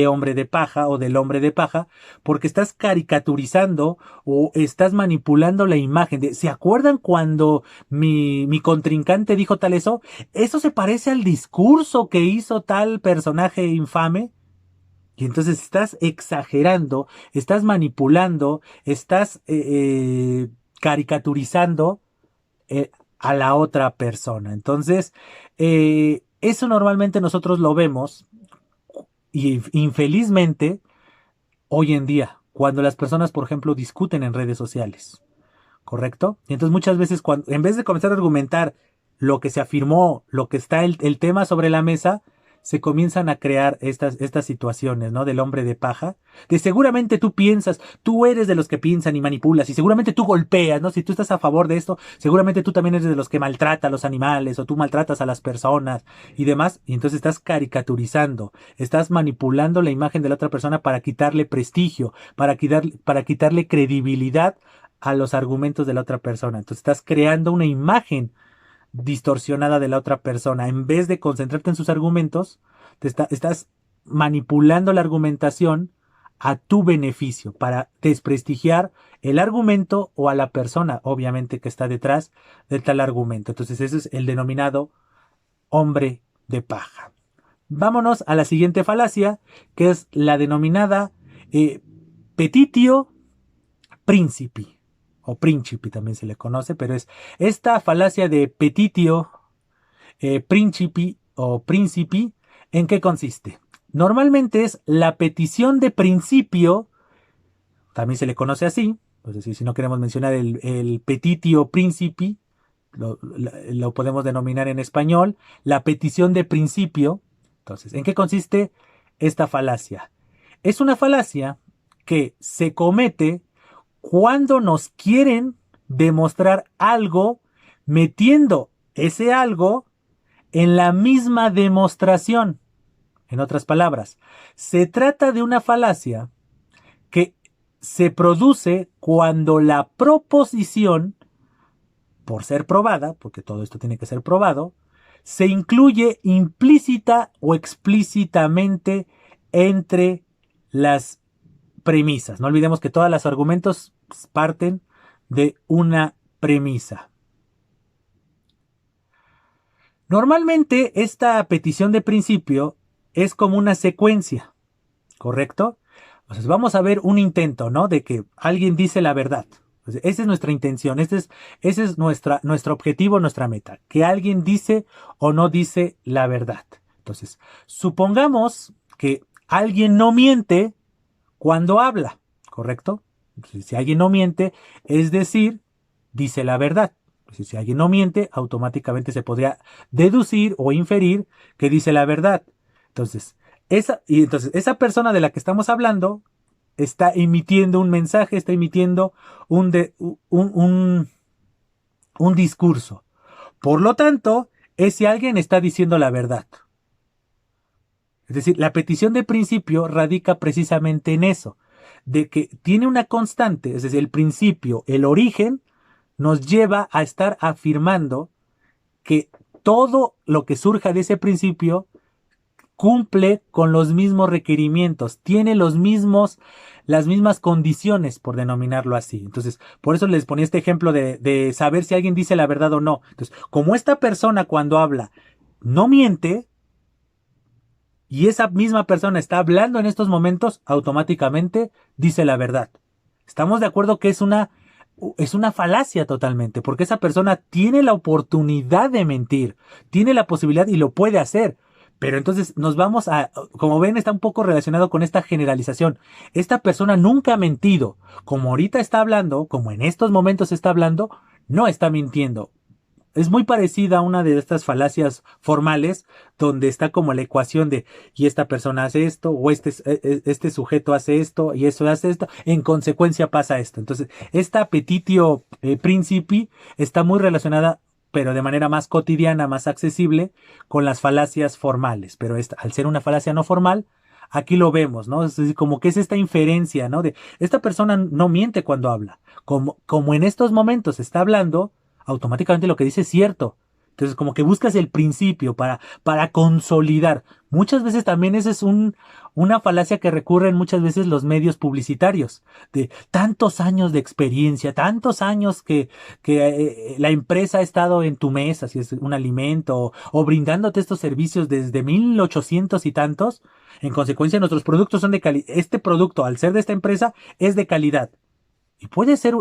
hombre de paja o del hombre de paja, porque estás caricaturizando o estás manipulando la imagen. ¿Se acuerdan cuando mi contrincante dijo tal eso? Eso se parece al discurso que hizo tal personaje infame. Y entonces estás exagerando, estás manipulando, estás caricaturizando eh, a la otra persona. Entonces, eso normalmente nosotros lo vemos y infelizmente hoy en día, cuando las personas, por ejemplo, discuten en redes sociales, ¿correcto? Y entonces muchas veces, en vez de comenzar a argumentar lo que se afirmó, lo que está el tema sobre la mesa, se comienzan a crear estas situaciones, ¿no? Del hombre de paja. De seguramente tú piensas, tú eres de los que piensan y manipulas, y seguramente tú golpeas, ¿no? Si tú estás a favor de esto, seguramente tú también eres de los que maltrata a los animales, o tú maltratas a las personas y demás, y entonces estás caricaturizando, estás manipulando la imagen de la otra persona para quitarle prestigio, para quitarle credibilidad a los argumentos de la otra persona. Entonces estás creando una imagen distorsionada de la otra persona. En vez de concentrarte en sus argumentos, estás manipulando la argumentación a tu beneficio para desprestigiar el argumento o a la persona, obviamente, que está detrás de tal argumento. Entonces ese es el denominado hombre de paja. Vámonos a la siguiente falacia, que es la denominada petitio principi, o principi también se le conoce, pero es esta falacia de petitio principi o principi. ¿En qué consiste? Normalmente es la petición de principio, también se le conoce así, es decir, si no queremos mencionar el petitio principi, lo podemos denominar en español, la petición de principio. Entonces, ¿en qué consiste esta falacia? Es una falacia que se comete cuando nos quieren demostrar algo metiendo ese algo en la misma demostración. En otras palabras, se trata de una falacia que se produce cuando la proposición, por ser probada, porque todo esto tiene que ser probado, se incluye implícita o explícitamente entre las premisas. No olvidemos que todos los argumentos parten de una premisa. Normalmente esta petición de principio es como una secuencia, ¿correcto? Entonces vamos a ver un intento, ¿no? De que alguien dice la verdad. Entonces, esa es nuestra intención, ese es nuestro objetivo, nuestra meta. Que alguien dice o no dice la verdad. Entonces, supongamos que alguien no miente cuando habla, ¿correcto? Entonces, si alguien no miente, es decir, dice la verdad. Entonces, si alguien no miente, automáticamente se podría deducir o inferir que dice la verdad. Entonces, esa persona de la que estamos hablando está emitiendo un mensaje, está emitiendo un discurso. Por lo tanto, ese alguien está diciendo la verdad. Es decir, la petición de principio radica precisamente en eso, de que tiene una constante, es decir, el principio, el origen, nos lleva a estar afirmando que todo lo que surja de ese principio cumple con los mismos requerimientos, tiene las mismas condiciones, por denominarlo así. Entonces, por eso les ponía este ejemplo de saber si alguien dice la verdad o no. Entonces, como esta persona cuando habla no miente, y esa misma persona está hablando en estos momentos, automáticamente dice la verdad. Estamos de acuerdo que es una falacia totalmente, porque esa persona tiene la oportunidad de mentir, tiene la posibilidad y lo puede hacer. Pero entonces nos vamos como ven, está un poco relacionado con esta generalización. Esta persona nunca ha mentido. Como ahorita está hablando, como en estos momentos está hablando, no está mintiendo. es muy parecida a una de estas falacias formales, donde está como la ecuación de, y esta persona hace esto, o este sujeto hace esto, y eso hace esto, en consecuencia pasa esto. Entonces, esta petitio principi está muy relacionada, pero de manera más cotidiana, más accesible, con las falacias formales. Pero al ser una falacia no formal, aquí lo vemos, ¿no? Es decir, como que es esta inferencia, ¿no? De, esta persona no miente cuando habla. Como en estos momentos está hablando, automáticamente lo que dice es cierto. Entonces, como que buscas el principio para consolidar. Muchas veces también esa es una falacia que recurren muchas veces los medios publicitarios. De tantos años de experiencia, tantos años que la empresa ha estado en tu mesa, si es un alimento, o brindándote estos servicios desde 1800 y tantos. En consecuencia, nuestros productos son de calidad. Este producto, al ser de esta empresa, es de calidad. Y puede ser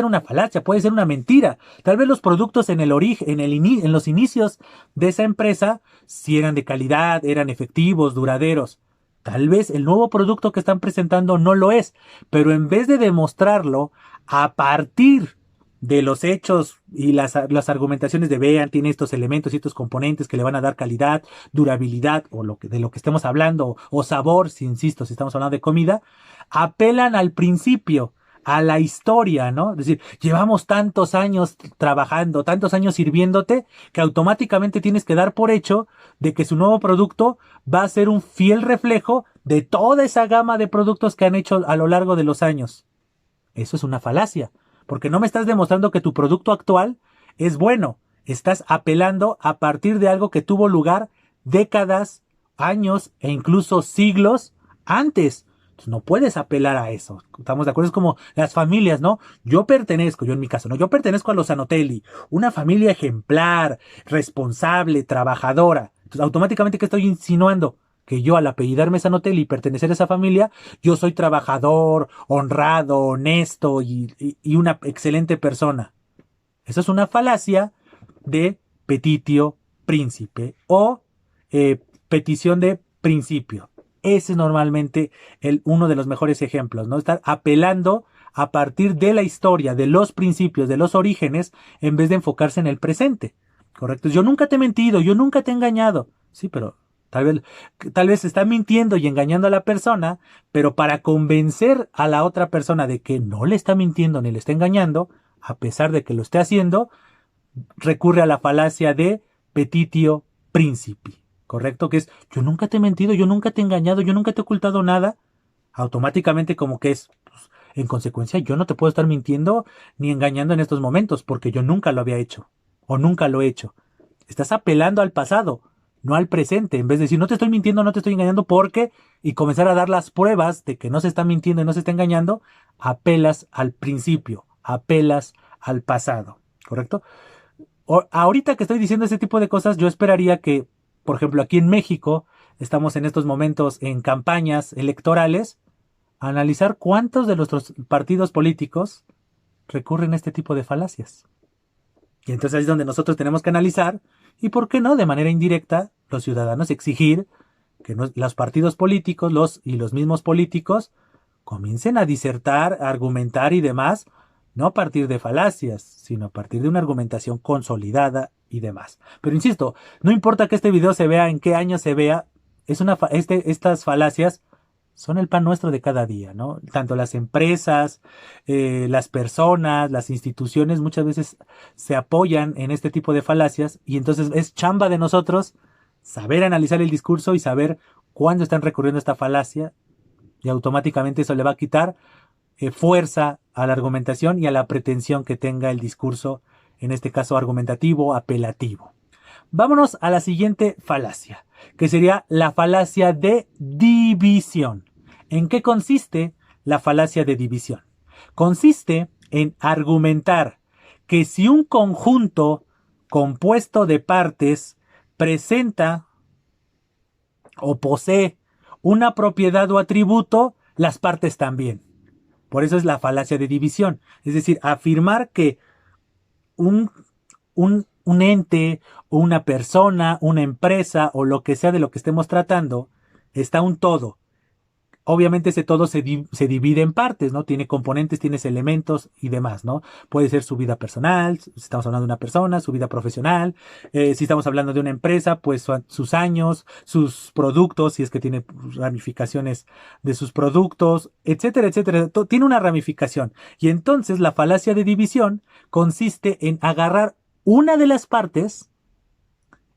una falacia, puede ser una mentira. Tal vez los productos en el origen, en los inicios de esa empresa, si eran de calidad, eran efectivos, duraderos. Tal vez el nuevo producto que están presentando no lo es, pero en vez de demostrarlo a partir de los hechos y las argumentaciones de vean, tiene estos elementos y estos componentes que le van a dar calidad, durabilidad o de lo que estemos hablando, o sabor, si insisto, si estamos hablando de comida, apelan al principio, a la historia, ¿no? Es decir, llevamos tantos años trabajando, tantos años sirviéndote, que automáticamente tienes que dar por hecho de que su nuevo producto va a ser un fiel reflejo de toda esa gama de productos que han hecho a lo largo de los años. Eso es una falacia, porque no me estás demostrando que tu producto actual es bueno. Estás apelando a partir de algo que tuvo lugar décadas, años e incluso siglos antes. Entonces, no puedes apelar a eso. ¿Estamos de acuerdo? Es como las familias, ¿no? Yo en mi caso, ¿no? Yo pertenezco a los Zanotelli, una familia ejemplar, responsable, trabajadora. Entonces, automáticamente, ¿qué estoy insinuando? Que yo, al apellidarme Zanotelli y pertenecer a esa familia, yo soy trabajador, honrado, honesto y una excelente persona. Eso es una falacia de petitio príncipe o petición de principio. Ese es normalmente uno de los mejores ejemplos, ¿no? Estar apelando a partir de la historia, de los principios, de los orígenes, en vez de enfocarse en el presente. ¿Correcto? Yo nunca te he mentido, yo nunca te he engañado. Sí, pero tal vez está mintiendo y engañando a la persona, pero para convencer a la otra persona de que no le está mintiendo ni le está engañando, a pesar de que lo esté haciendo, recurre a la falacia de petitio principi, ¿correcto? Que es, yo nunca te he mentido, yo nunca te he engañado, yo nunca te he ocultado nada. Automáticamente como que es, pues, en consecuencia, yo no te puedo estar mintiendo ni engañando en estos momentos, porque yo nunca lo había hecho, o nunca lo he hecho. Estás apelando al pasado, no al presente, en vez de decir, no te estoy mintiendo, no te estoy engañando, porque, y comenzar a dar las pruebas de que no se está mintiendo y no se está engañando, apelas al principio, apelas al pasado, ¿correcto? Ahorita que estoy diciendo ese tipo de cosas, yo esperaría que, por ejemplo, aquí en México, estamos en estos momentos en campañas electorales, analizar cuántos de nuestros partidos políticos recurren a este tipo de falacias. Y entonces ahí es donde nosotros tenemos que analizar, y por qué no, de manera indirecta, los ciudadanos exigir que los partidos políticos, los mismos políticos, comiencen a disertar, a argumentar y demás, no a partir de falacias, sino a partir de una argumentación consolidada y demás. Pero insisto, no importa que este video se vea, en qué año se vea, estas falacias son el pan nuestro de cada día, ¿no? Tanto las empresas, las personas, las instituciones muchas veces se apoyan en este tipo de falacias, y entonces es chamba de nosotros saber analizar el discurso y saber cuándo están recurriendo a esta falacia, y automáticamente eso le va a quitar fuerza a la argumentación y a la pretensión que tenga el discurso, en este caso argumentativo, apelativo. Vámonos a la siguiente falacia, que sería la falacia de división. ¿En qué consiste la falacia de división? Consiste en argumentar que si un conjunto compuesto de partes presenta o posee una propiedad o atributo, las partes también. Por eso es la falacia de división. Es decir, afirmar que un, un ente, una persona, una empresa o lo que sea de lo que estemos tratando, está un todo. obviamente ese todo se divide en partes, ¿no? Tiene componentes, tienes elementos y demás, ¿no? Puede ser su vida personal, si estamos hablando de una persona, su vida profesional, si estamos hablando de una empresa, pues sus años, sus productos, si es que tiene ramificaciones de sus productos, etcétera, etcétera. Tiene una ramificación. Y entonces la falacia de división consiste en agarrar una de las partes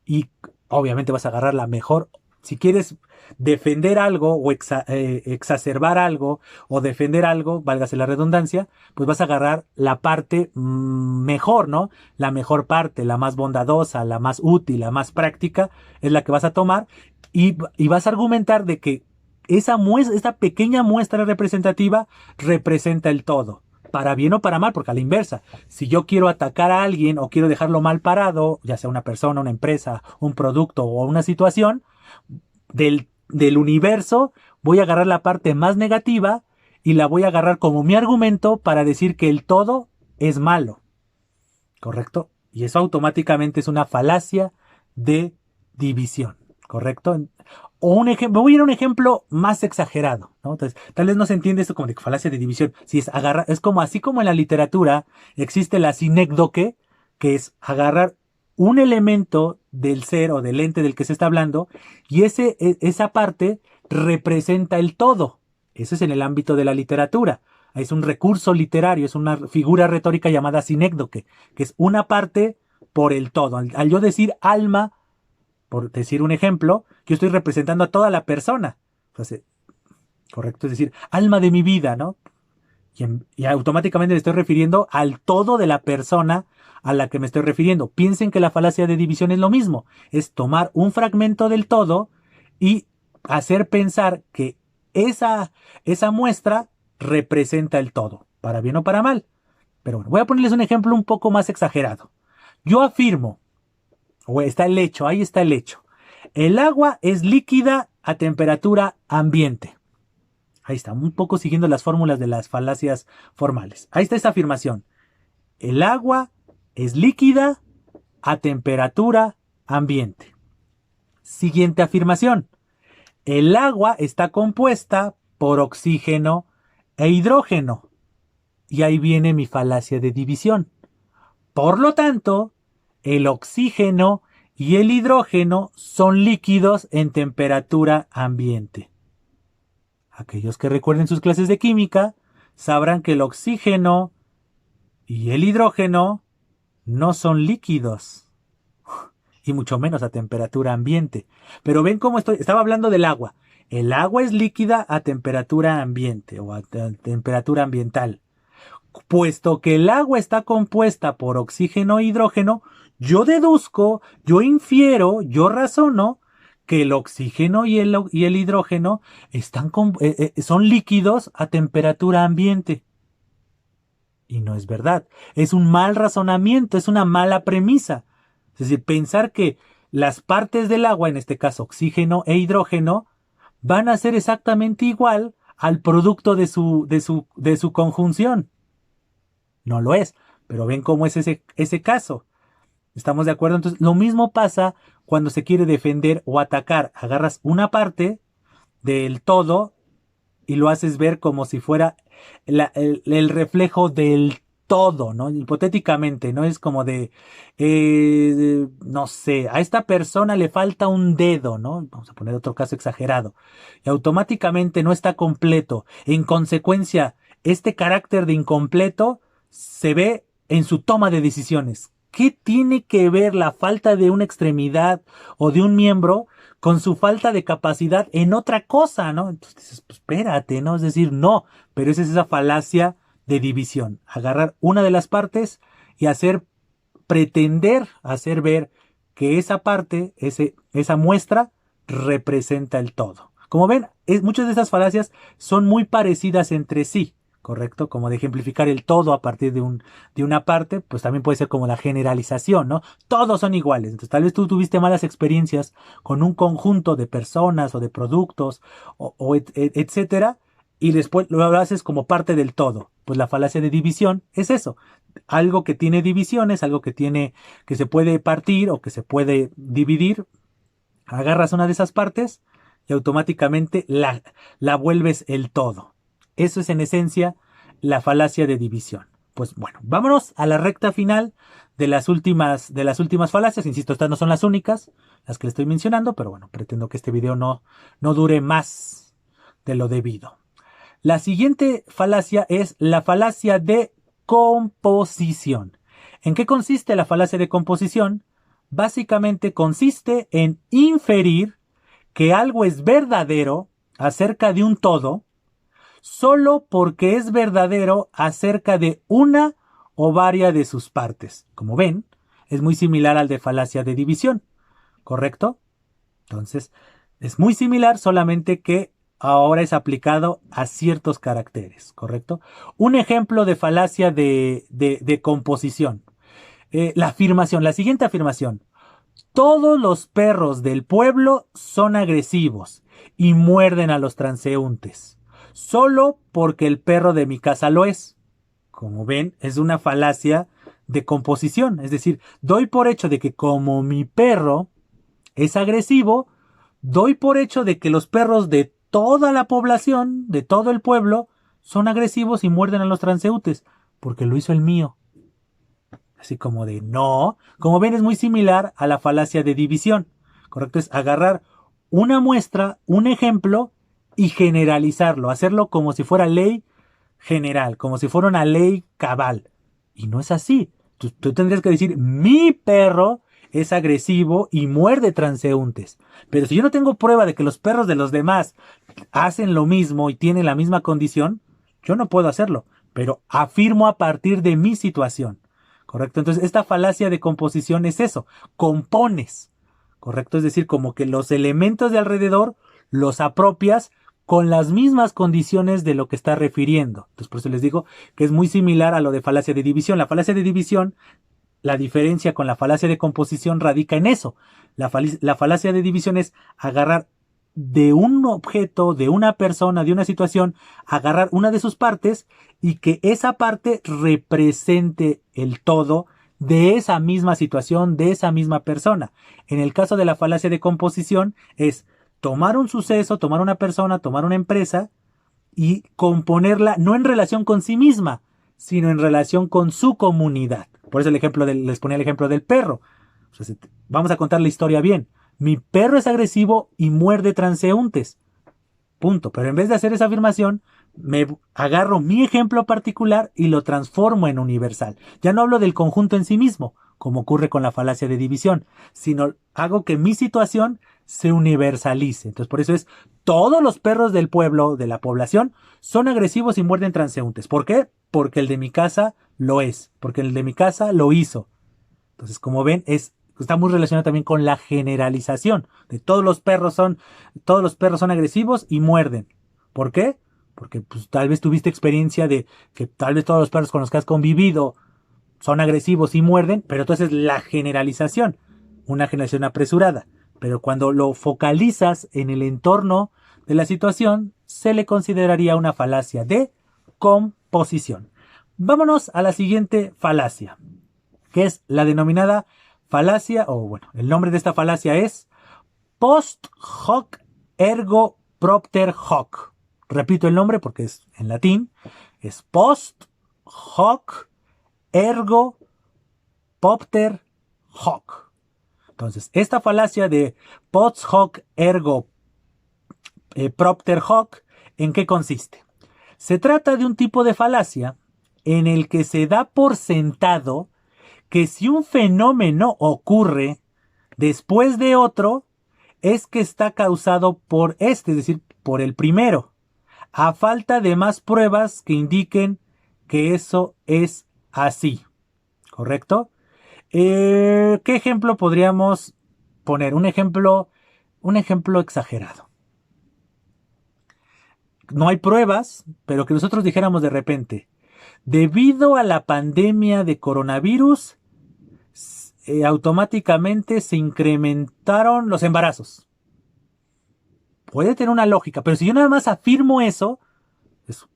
y obviamente vas a agarrar la mejor. Si quieres defender algo o exacerbar algo o defender algo, válgase la redundancia, pues vas a agarrar la parte mejor, ¿no? La mejor parte, la más bondadosa, la más útil, la más práctica, es la que vas a tomar y vas a argumentar de que esta pequeña muestra representativa representa el todo. Para bien o para mal, porque a la inversa, si yo quiero atacar a alguien o quiero dejarlo mal parado, ya sea una persona, una empresa, un producto o una situación, del universo, voy a agarrar la parte más negativa y la voy a agarrar como mi argumento para decir que el todo es malo. ¿Correcto? Y eso automáticamente es una falacia de división. ¿Correcto? O un ejemplo, voy a ir a un ejemplo más exagerado, ¿no? Entonces, tal vez no se entiende esto como de falacia de división. Si es agarrar, es como así como en la literatura existe la sinécdoque, que es agarrar un elemento del ser o del ente del que se está hablando y esa parte representa el todo. Eso es en el ámbito de la literatura. Es un recurso literario, es una figura retórica llamada sinécdoque, que es una parte por el todo. Al yo decir alma, por decir un ejemplo, yo estoy representando a toda la persona. O sea, correcto, es decir, alma de mi vida, ¿no? Y automáticamente me estoy refiriendo al todo de la persona a la que me estoy refiriendo. Piensen que la falacia de división es lo mismo. Es tomar un fragmento del todo y hacer pensar que esa muestra representa el todo, para bien o para mal. Pero bueno, voy a ponerles un ejemplo un poco más exagerado. Yo afirmo, o está el hecho, ahí está el hecho. El agua es líquida a temperatura ambiente. Ahí está, un poco siguiendo las fórmulas de las falacias formales. Ahí está esta afirmación. El agua es líquida a temperatura ambiente. Siguiente afirmación. El agua está compuesta por oxígeno e hidrógeno. Y ahí viene mi falacia de división. Por lo tanto, el oxígeno y el hidrógeno son líquidos en temperatura ambiente. Aquellos que recuerden sus clases de química sabrán que el oxígeno y el hidrógeno no son líquidos, y mucho menos a temperatura ambiente. Pero ven cómo estaba hablando del agua. El agua es líquida a temperatura ambiente o a temperatura ambiental. Puesto que el agua está compuesta por oxígeno e hidrógeno, yo deduzco, yo infiero, yo razono que el oxígeno y el hidrógeno son líquidos a temperatura ambiente. Y no es verdad. Es un mal razonamiento, es una mala premisa. Es decir, pensar que las partes del agua, en este caso oxígeno e hidrógeno, van a ser exactamente igual al producto de su conjunción. No lo es, pero ven cómo es ese caso. ¿Estamos de acuerdo? Entonces, lo mismo pasa cuando se quiere defender o atacar. Agarras una parte del todo y lo haces ver como si fuera el reflejo del todo, ¿no? Hipotéticamente, ¿no? Es como no sé, a esta persona le falta un dedo, ¿no? Vamos a poner otro caso exagerado. Y automáticamente no está completo. En consecuencia, este carácter de incompleto se ve en su toma de decisiones. ¿Qué tiene que ver la falta de una extremidad o de un miembro con su falta de capacidad en otra cosa, ¿no? Entonces dices, pues espérate, ¿no? Es decir, no, pero esa es esa falacia de división. Agarrar una de las partes y pretender hacer ver que esa parte, esa muestra, representa el todo. Como ven, muchas de estas falacias son muy parecidas entre sí. ¿Correcto? Como de ejemplificar el todo a partir de una parte, pues también puede ser como la generalización, ¿no? Todos son iguales. Entonces, tal vez tú tuviste malas experiencias con un conjunto de personas o de productos etcétera, y después lo haces como parte del todo. Pues la falacia de división es eso. Algo que tiene divisiones, algo que se puede partir o que se puede dividir. Agarras una de esas partes y automáticamente la vuelves el todo. Eso es en esencia la falacia de división. Pues bueno, vámonos a la recta final de las últimas falacias. Insisto, estas no son las únicas, las que le estoy mencionando, pero bueno, pretendo que este video no dure más de lo debido. La siguiente falacia es la falacia de composición. ¿En qué consiste la falacia de composición? Básicamente consiste en inferir que algo es verdadero acerca de un todo solo porque es verdadero acerca de una o varias de sus partes. Como ven, es muy similar al de falacia de división, ¿correcto? Entonces, es muy similar, solamente que ahora es aplicado a ciertos caracteres, ¿correcto? Un ejemplo de falacia de composición. La siguiente afirmación. Todos los perros del pueblo son agresivos y muerden a los transeúntes, solo porque el perro de mi casa lo es. Como ven, es una falacia de composición, es decir, doy por hecho de que como mi perro es agresivo, doy por hecho de que los perros de toda la población, de todo el pueblo, son agresivos y muerden a los transeúntes, porque lo hizo el mío. Así como de no. Como ven, es muy similar a la falacia de división. Correcto, es agarrar una muestra, un ejemplo y generalizarlo, hacerlo como si fuera ley general, como si fuera una ley cabal. Y no es así. Tú tendrías que decir, mi perro es agresivo y muerde transeúntes. Pero si yo no tengo prueba de que los perros de los demás hacen lo mismo y tienen la misma condición, yo no puedo hacerlo. Pero afirmo a partir de mi situación. ¿Correcto? Entonces, esta falacia de composición es eso. Compones. ¿Correcto? Es decir, como que los elementos de alrededor los apropias con las mismas condiciones de lo que está refiriendo. Entonces, por eso les digo que es muy similar a lo de falacia de división. La falacia de división, la diferencia con la falacia de composición radica en eso. La falacia de división es agarrar de un objeto, de una persona, de una situación, agarrar una de sus partes y que esa parte represente el todo de esa misma situación, de esa misma persona. En el caso de la falacia de composición es tomar un suceso, tomar una persona, tomar una empresa y componerla no en relación con sí misma, sino en relación con su comunidad. Por eso les ponía el ejemplo del perro. O sea, vamos a contar la historia bien. Mi perro es agresivo y muerde transeúntes. Punto. Pero en vez de hacer esa afirmación, me agarro mi ejemplo particular y lo transformo en universal. Ya no hablo del conjunto en sí mismo, como ocurre con la falacia de división, sino hago que mi situación se universalice. Entonces, por eso es, todos los perros del pueblo, de la población, son agresivos y muerden transeúntes. ¿Por qué? Porque el de mi casa lo es. Porque el de mi casa lo hizo. Entonces, como ven, está muy relacionado también con la generalización. De todos los perros son agresivos y muerden. ¿Por qué? Porque pues, tal vez tuviste experiencia de que tal vez todos los perros con los que has convivido son agresivos y muerden, pero entonces la generalización, una generación apresurada. Pero cuando lo focalizas en el entorno de la situación, se le consideraría una falacia de composición. Vámonos a la siguiente falacia, que es la denominada falacia, o bueno, el nombre de esta falacia es post hoc ergo propter hoc. Repito el nombre porque es en latín, es post hoc ergo propter hoc. Entonces, esta falacia de post hoc ergo propter hoc, ¿en qué consiste? Se trata de un tipo de falacia en el que se da por sentado que si un fenómeno ocurre después de otro, es que está causado por este, es decir, por el primero, a falta de más pruebas que indiquen que eso es así. ¿Correcto? ¿Qué ejemplo podríamos poner? Un ejemplo exagerado. No hay pruebas, pero que nosotros dijéramos de repente, debido a la pandemia de coronavirus, automáticamente se incrementaron los embarazos. Puede tener una lógica, pero si yo nada más afirmo eso,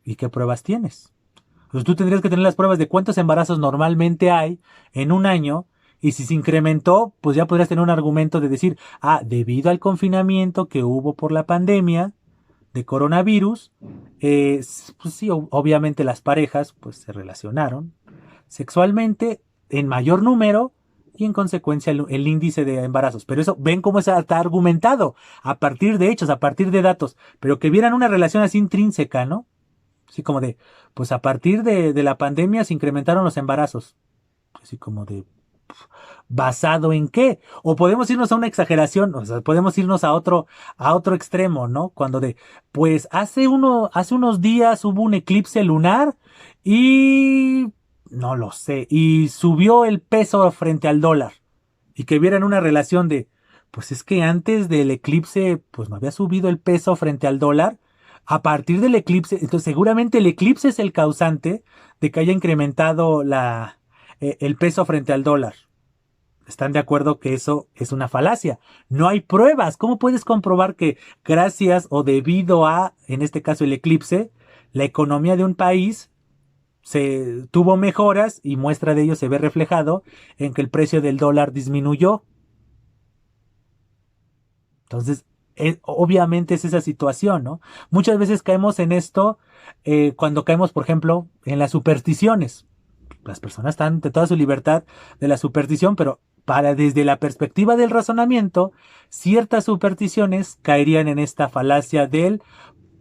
¿y qué pruebas tienes? Pues tú tendrías que tener las pruebas de cuántos embarazos normalmente hay en un año Y si se incrementó, pues ya podrías tener un argumento de decir, debido al confinamiento que hubo por la pandemia de coronavirus, pues sí, obviamente las parejas pues se relacionaron sexualmente en mayor número y en consecuencia el índice de embarazos. Pero eso, ven cómo está argumentado a partir de hechos, a partir de datos, pero que vieran una relación así intrínseca, ¿no? Así como de, pues a partir de la pandemia se incrementaron los embarazos. Así como de, ¿basado en qué? O podemos irnos a una exageración, o sea, podemos irnos a otro extremo, ¿no? Cuando pues hace unos días hubo un eclipse lunar y no lo sé, y subió el peso frente al dólar. Y que vieran una relación de, pues es que antes del eclipse, pues no había subido el peso frente al dólar. A partir del eclipse, entonces seguramente el eclipse es el causante de que haya incrementado el peso frente al dólar. ¿Están de acuerdo que eso es una falacia? No hay pruebas. ¿Cómo puedes comprobar que gracias o debido a, en este caso el eclipse, la economía de un país se tuvo mejoras y muestra de ello se ve reflejado en que el precio del dólar disminuyó? Entonces, obviamente es esa situación, ¿no? Muchas veces caemos en esto cuando caemos, por ejemplo, en las supersticiones. Las personas están de toda su libertad de la superstición, pero desde la perspectiva del razonamiento, ciertas supersticiones caerían en esta falacia del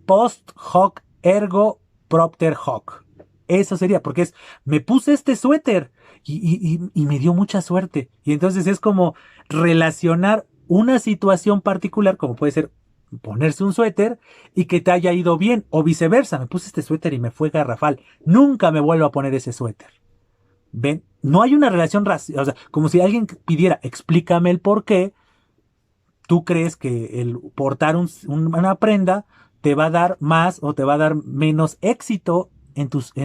post hoc ergo propter hoc. Eso sería, porque me puse este suéter y me dio mucha suerte. Y entonces es como relacionar una situación particular, como puede ser ponerse un suéter y que te haya ido bien, o viceversa, me puse este suéter y me fue garrafal. Nunca me vuelvo a poner ese suéter. ¿Ven? No hay una relación racional, o sea, como si alguien pidiera, explícame el por qué tú crees que el portar una prenda te va a dar más o te va a dar menos éxito en tus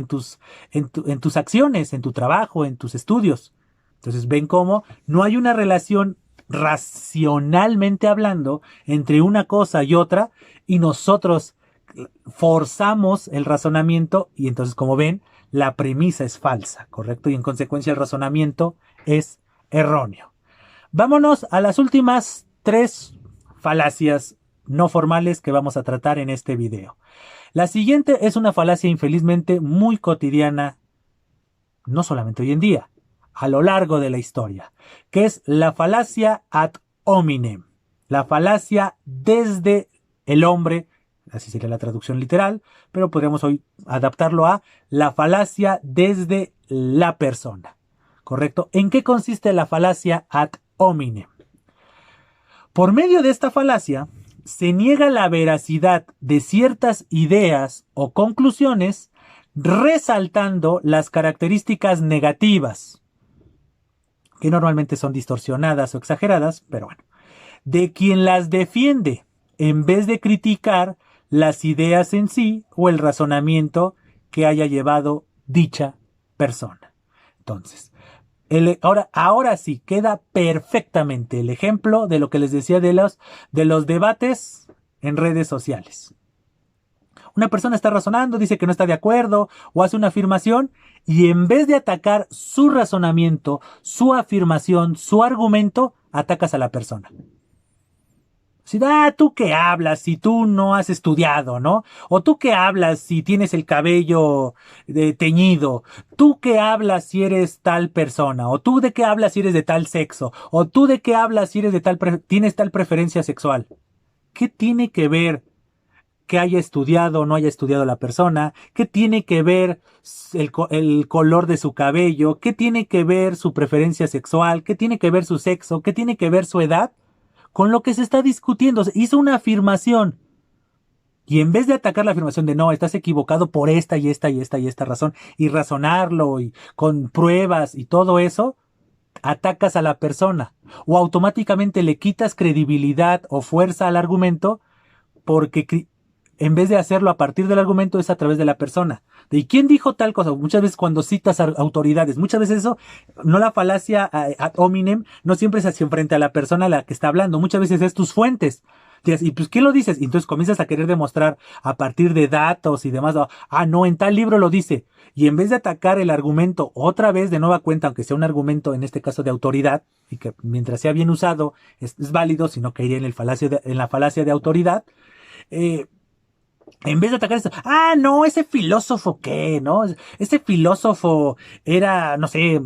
acciones, en tu trabajo, en tus estudios. Entonces ven cómo no hay una relación racionalmente hablando entre una cosa y otra y nosotros forzamos el razonamiento y entonces como ven la premisa es falsa, ¿correcto? Y en consecuencia el razonamiento es erróneo. Vámonos a las últimas 3 falacias no formales que vamos a tratar en este video. La siguiente es una falacia infelizmente muy cotidiana, no solamente hoy en día, a lo largo de la historia, que es la falacia ad hominem, la falacia desde el hombre, así sería la traducción literal, pero podríamos hoy adaptarlo a la falacia desde la persona, ¿correcto? ¿En qué consiste la falacia ad hominem? Por medio de esta falacia, se niega la veracidad de ciertas ideas o conclusiones, resaltando las características negativas, que normalmente son distorsionadas o exageradas, pero bueno, de quien las defiende, en vez de criticar las ideas en sí o el razonamiento que haya llevado dicha persona. Entonces, ahora sí, queda perfectamente el ejemplo de lo que les decía de los debates en redes sociales. Una persona está razonando, dice que no está de acuerdo o hace una afirmación y en vez de atacar su razonamiento, su afirmación, su argumento, atacas a la persona. Si, tú qué hablas si tú no has estudiado, ¿no? O tú qué hablas si tienes el cabello teñido. Tú qué hablas si eres tal persona. O tú de qué hablas si eres de tal sexo. O tú de qué hablas si eres tienes tal preferencia sexual. ¿Qué tiene que ver que haya estudiado o no haya estudiado la persona? ¿Qué tiene que ver el color de su cabello? ¿Qué tiene que ver su preferencia sexual? ¿Qué tiene que ver su sexo? ¿Qué tiene que ver su edad? Con lo que se está discutiendo, hizo una afirmación. Y en vez de atacar la afirmación de no, estás equivocado por esta y esta y esta y esta razón, y razonarlo y con pruebas y todo eso, atacas a la persona. O automáticamente le quitas credibilidad o fuerza al argumento porque en vez de hacerlo a partir del argumento es a través de la persona. ¿Y quién dijo tal cosa? Muchas veces cuando citas autoridades, muchas veces eso, no la falacia ad hominem, no siempre es hacia frente a la persona a la que está hablando, muchas veces es tus fuentes. Y pues, ¿qué lo dices? Y entonces comienzas a querer demostrar a partir de datos y demás. Ah, no, en tal libro lo dice. Y en vez de atacar el argumento otra vez de nueva cuenta, aunque sea un argumento en este caso de autoridad, y que mientras sea bien usado es válido, si no caería en, en la falacia de autoridad, eh, en vez de atacar esto, ah, no, ese filósofo qué, ¿no? Ese filósofo era, no sé,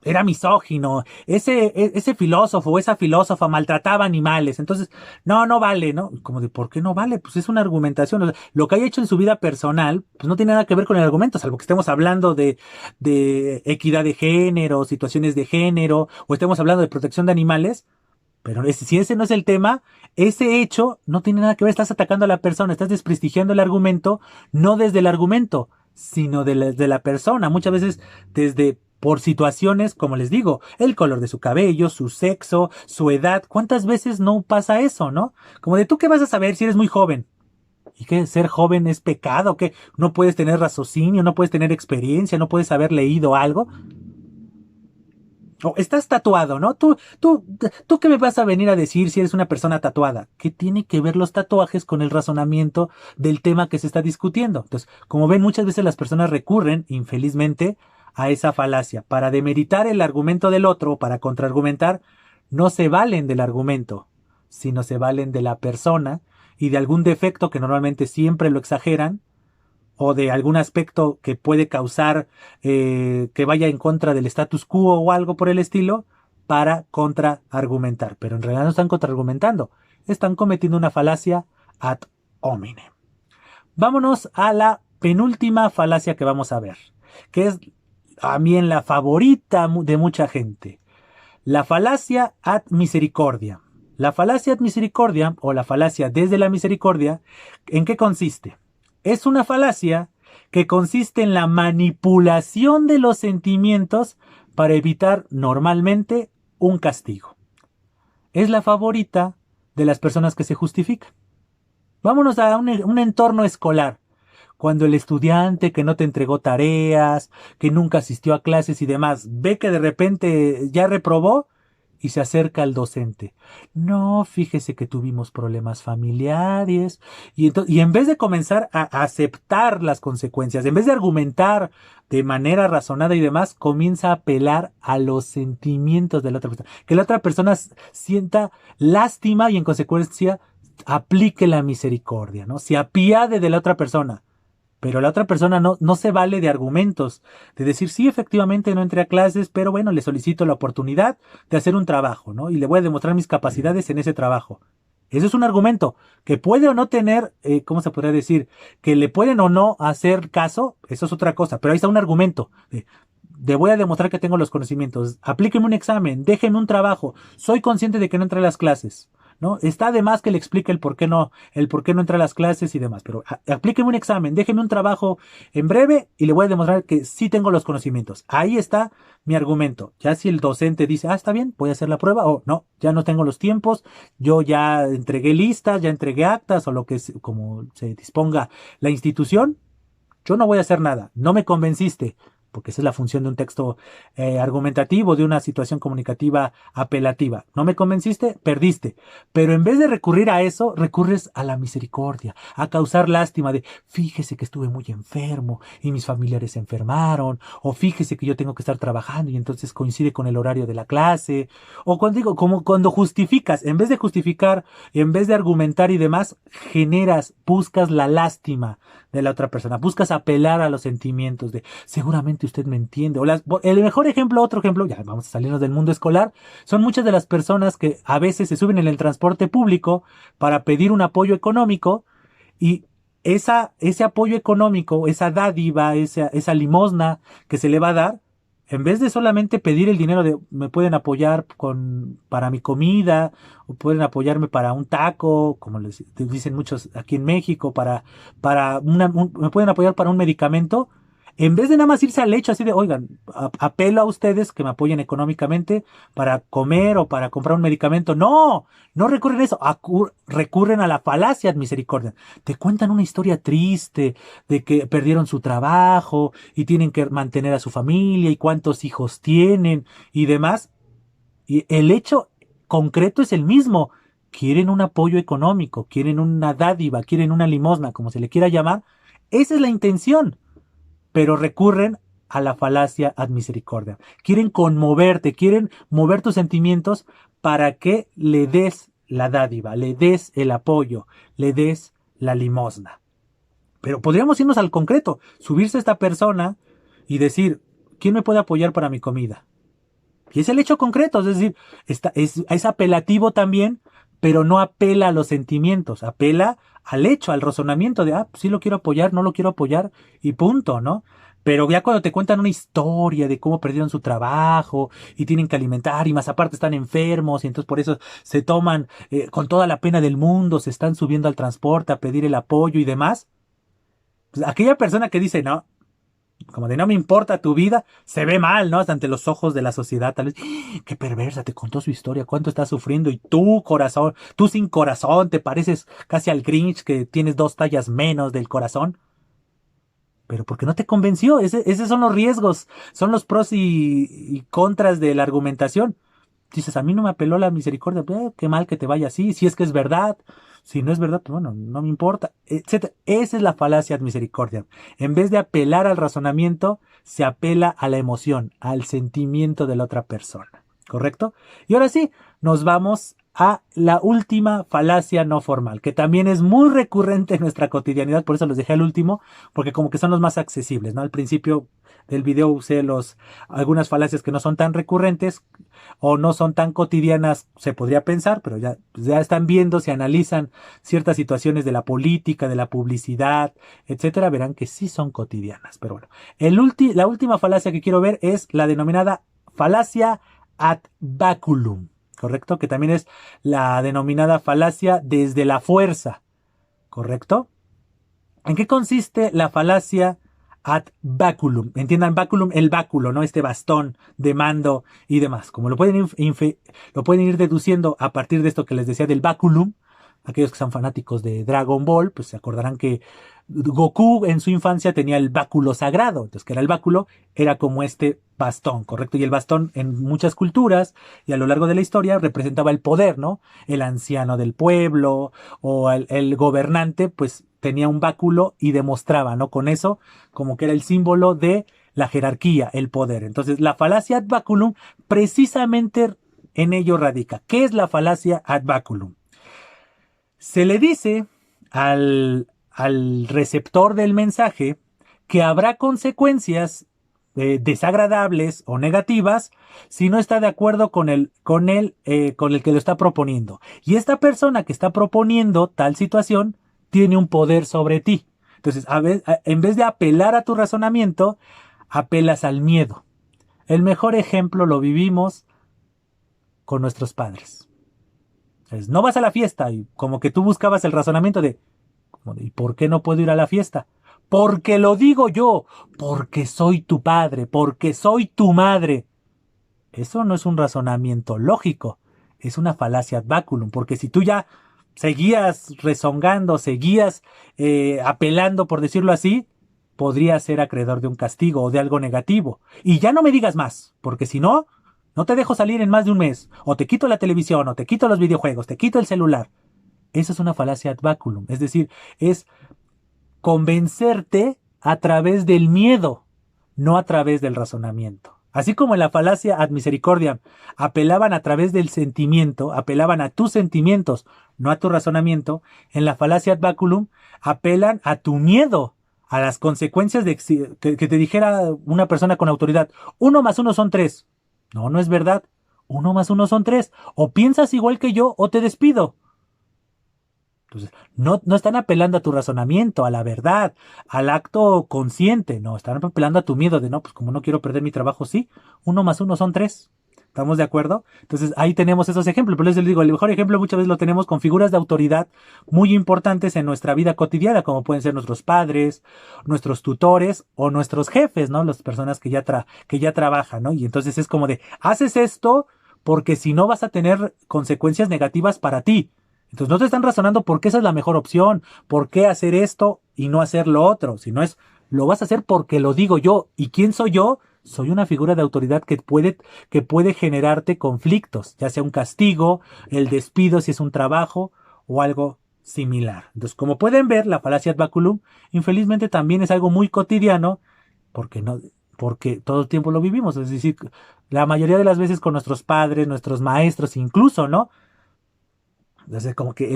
era misógino, ese filósofo o esa filósofa maltrataba animales, entonces, no, no vale, ¿no? Como de, ¿por qué no vale? Pues es una argumentación, o sea, lo que haya hecho en su vida personal, pues no tiene nada que ver con el argumento, salvo que estemos hablando de equidad de género, situaciones de género, o estemos hablando de protección de animales, pero si ese no es el tema, ese hecho no tiene nada que ver, estás atacando a la persona, estás desprestigiando el argumento, no desde el argumento, sino de la persona. Muchas veces desde por situaciones, como les digo, el color de su cabello, su sexo, su edad. ¿Cuántas veces no pasa eso, no? Como de tú qué vas a saber si eres muy joven. ¿Y qué? ¿Ser joven es pecado? ¿Qué? ¿No puedes tener raciocinio? ¿No puedes tener experiencia? ¿No puedes haber leído algo? O estás tatuado, ¿no? ¿Tú qué me vas a venir a decir si eres una persona tatuada? ¿Qué tiene que ver los tatuajes con el razonamiento del tema que se está discutiendo? Entonces, como ven, muchas veces las personas recurren, infelizmente, a esa falacia. Para demeritar el argumento del otro, para contraargumentar, no se valen del argumento, sino se valen de la persona y de algún defecto que normalmente siempre lo exageran o de algún aspecto que puede causar que vaya en contra del status quo o algo por el estilo para contraargumentar. Pero en realidad no están contraargumentando, están cometiendo una falacia ad hominem. Vámonos a la penúltima falacia que vamos a ver, que es también la favorita de mucha gente. La falacia ad misericordia. La falacia ad misericordia o la falacia desde la misericordia, ¿en qué consiste? Es una falacia que consiste en la manipulación de los sentimientos para evitar normalmente un castigo. Es la favorita de las personas que se justifican. Vámonos a un entorno escolar. Cuando el estudiante que no te entregó tareas, que nunca asistió a clases y demás, ve que de repente ya reprobó y se acerca al docente. No, fíjese que tuvimos problemas familiares. Y en vez de comenzar a aceptar las consecuencias, en vez de argumentar de manera razonada y demás, comienza a apelar a los sentimientos de la otra persona. Que la otra persona sienta lástima y en consecuencia aplique la misericordia, ¿no? Se apiade de la otra persona. Pero la otra persona no se vale de argumentos, de decir, sí, efectivamente no entré a clases, pero bueno, le solicito la oportunidad de hacer un trabajo, ¿no? Y le voy a demostrar mis capacidades en ese trabajo. Eso es un argumento que puede o no tener, ¿cómo se podría decir? Que le pueden o no hacer caso, eso es otra cosa, pero ahí está un argumento. De voy a demostrar que tengo los conocimientos, aplíqueme un examen, déjenme un trabajo, soy consciente de que no entré a las clases. ¿No? Está de más que le explique el por qué no entra a las clases y demás, pero aplíqueme un examen, déjeme un trabajo en breve y le voy a demostrar que sí tengo los conocimientos. Ahí está mi argumento. Ya si el docente dice, está bien, voy a hacer la prueba, o no, ya no tengo los tiempos, yo ya entregué listas, ya entregué actas o lo que como se disponga la institución, yo no voy a hacer nada, no me convenciste, porque esa es la función de un texto argumentativo, de una situación comunicativa apelativa. ¿No me convenciste? Perdiste. Pero en vez de recurrir a eso, recurres a la misericordia, a causar lástima de, fíjese que estuve muy enfermo y mis familiares se enfermaron, o fíjese que yo tengo que estar trabajando y entonces coincide con el horario de la clase, o cuando digo, como cuando justificas, en vez de justificar, en vez de argumentar y demás, buscas la lástima de la otra persona, buscas apelar a los sentimientos de, seguramente usted me entiende. El mejor ejemplo, otro ejemplo, ya vamos a salirnos del mundo escolar, son muchas de las personas que a veces se suben en el transporte público para pedir un apoyo económico y ese apoyo económico, esa dádiva, esa limosna que se le va a dar, en vez de solamente pedir el dinero de me pueden apoyar para mi comida, o pueden apoyarme para un taco, como les dicen muchos aquí en México, me pueden apoyar para un medicamento, en vez de nada más irse al hecho así de, oigan, apelo a ustedes que me apoyen económicamente para comer o para comprar un medicamento. No recurren a eso, recurren a la falacia de misericordia. Te cuentan una historia triste de que perdieron su trabajo y tienen que mantener a su familia y cuántos hijos tienen y demás. Y el hecho concreto es el mismo. quieren un apoyo económico, quieren una dádiva, quieren una limosna, como se le quiera llamar. Esa es la intención, pero recurren a la falacia ad misericordia. Quieren conmoverte, quieren mover tus sentimientos para que le des la dádiva, le des el apoyo, le des la limosna. Pero podríamos irnos al concreto, subirse a esta persona y decir, ¿quién me puede apoyar para mi comida? Y es el hecho concreto, es decir, es apelativo también, pero no apela a los sentimientos, apela al hecho, al razonamiento de, pues sí lo quiero apoyar, no lo quiero apoyar y punto, ¿no? Pero ya cuando te cuentan una historia de cómo perdieron su trabajo y tienen que alimentar y más aparte están enfermos y entonces por eso se toman con toda la pena del mundo, se están subiendo al transporte a pedir el apoyo y demás, pues aquella persona que dice, no, como de no me importa tu vida, se ve mal, ¿no? Hasta ante los ojos de la sociedad, tal vez, qué perversa, te contó su historia, cuánto está sufriendo, y tú, corazón, tú sin corazón, te pareces casi al Grinch que tienes 2 tallas menos del corazón. Pero porque no te convenció, esos son los riesgos, son los pros y contras de la argumentación. Dices, a mí no me apeló la misericordia, qué mal que te vaya así, si es que es verdad, si no es verdad, pues bueno, no me importa, etc. Esa es la falacia ad misericordia. En vez de apelar al razonamiento, se apela a la emoción, al sentimiento de la otra persona, ¿correcto? Y ahora sí, nos vamos a la última falacia no formal, que también es muy recurrente en nuestra cotidianidad, por eso los dejé al último, porque como que son los más accesibles, ¿no? Al principio del video usé algunas falacias que no son tan recurrentes, o no son tan cotidianas, se podría pensar, pero ya están viendo, se analizan ciertas situaciones de la política, de la publicidad, etcétera, verán que sí son cotidianas. Pero bueno, la última falacia que quiero ver es la denominada falacia ad baculum, ¿correcto? Que también es la denominada falacia desde la fuerza, ¿correcto? ¿En qué consiste la falacia ad baculum? Entiendan, baculum, el báculo, ¿no? Este bastón de mando y demás. Como lo pueden ir deduciendo a partir de esto que les decía del baculum, aquellos que son fanáticos de Dragon Ball, pues se acordarán que Goku en su infancia tenía el báculo sagrado. Entonces, que era el báculo, era como este bastón, ¿correcto? Y el bastón en muchas culturas y a lo largo de la historia representaba el poder, ¿no? El anciano del pueblo o el gobernante, pues tenía un báculo y demostraba, ¿no? Con eso, como que era el símbolo de la jerarquía, el poder. Entonces, la falacia ad baculum precisamente en ello radica. ¿Qué es la falacia ad baculum? Se le dice al receptor del mensaje que habrá consecuencias desagradables o negativas si no está de acuerdo con el que lo está proponiendo. Y esta persona que está proponiendo tal situación tiene un poder sobre ti. Entonces, en vez de apelar a tu razonamiento, apelas al miedo. El mejor ejemplo lo vivimos con nuestros padres. Entonces, no vas a la fiesta y como que tú buscabas el razonamiento ¿y por qué no puedo ir a la fiesta? Porque lo digo yo, porque soy tu padre, porque soy tu madre. Eso no es un razonamiento lógico, es una falacia ad baculum, porque si tú ya seguías rezongando, seguías apelando, por decirlo así, podrías ser acreedor de un castigo o de algo negativo. Y ya no me digas más, porque si no, no te dejo salir en más de un mes, o te quito la televisión, o te quito los videojuegos, te quito el celular. Eso es una falacia ad baculum, es decir, es convencerte a través del miedo, no a través del razonamiento. Así como en la falacia ad misericordiam apelaban a través del sentimiento, apelaban a tus sentimientos, no a tu razonamiento, en la falacia ad baculum apelan a tu miedo, a las consecuencias de que te dijera una persona con autoridad, 1 más 1 son 3. No, no es verdad. 1 más 1 son 3. O piensas igual que yo o te despido. Entonces, no están apelando a tu razonamiento, a la verdad, al acto consciente, no, están apelando a tu miedo de, no, pues como no quiero perder mi trabajo, sí, 1 más 1 son 3. ¿Estamos de acuerdo? Entonces, ahí tenemos esos ejemplos, pero les digo, el mejor ejemplo muchas veces lo tenemos con figuras de autoridad muy importantes en nuestra vida cotidiana, como pueden ser nuestros padres, nuestros tutores o nuestros jefes, ¿no? Las personas que ya trabajan, ¿no? Y entonces es como de, haces esto porque si no vas a tener consecuencias negativas para ti. Entonces no te están razonando por qué esa es la mejor opción, por qué hacer esto y no hacer lo otro, sino es, lo vas a hacer porque lo digo yo. ¿Y quién soy yo? soy una figura de autoridad que puede generarte conflictos, ya sea un castigo, el despido si es un trabajo o algo similar. Entonces, como pueden ver, la falacia ad baculum, infelizmente también es algo muy cotidiano, porque no, porque todo el tiempo lo vivimos. Es decir, la mayoría de las veces con nuestros padres, nuestros maestros, incluso, ¿no? Entonces, como que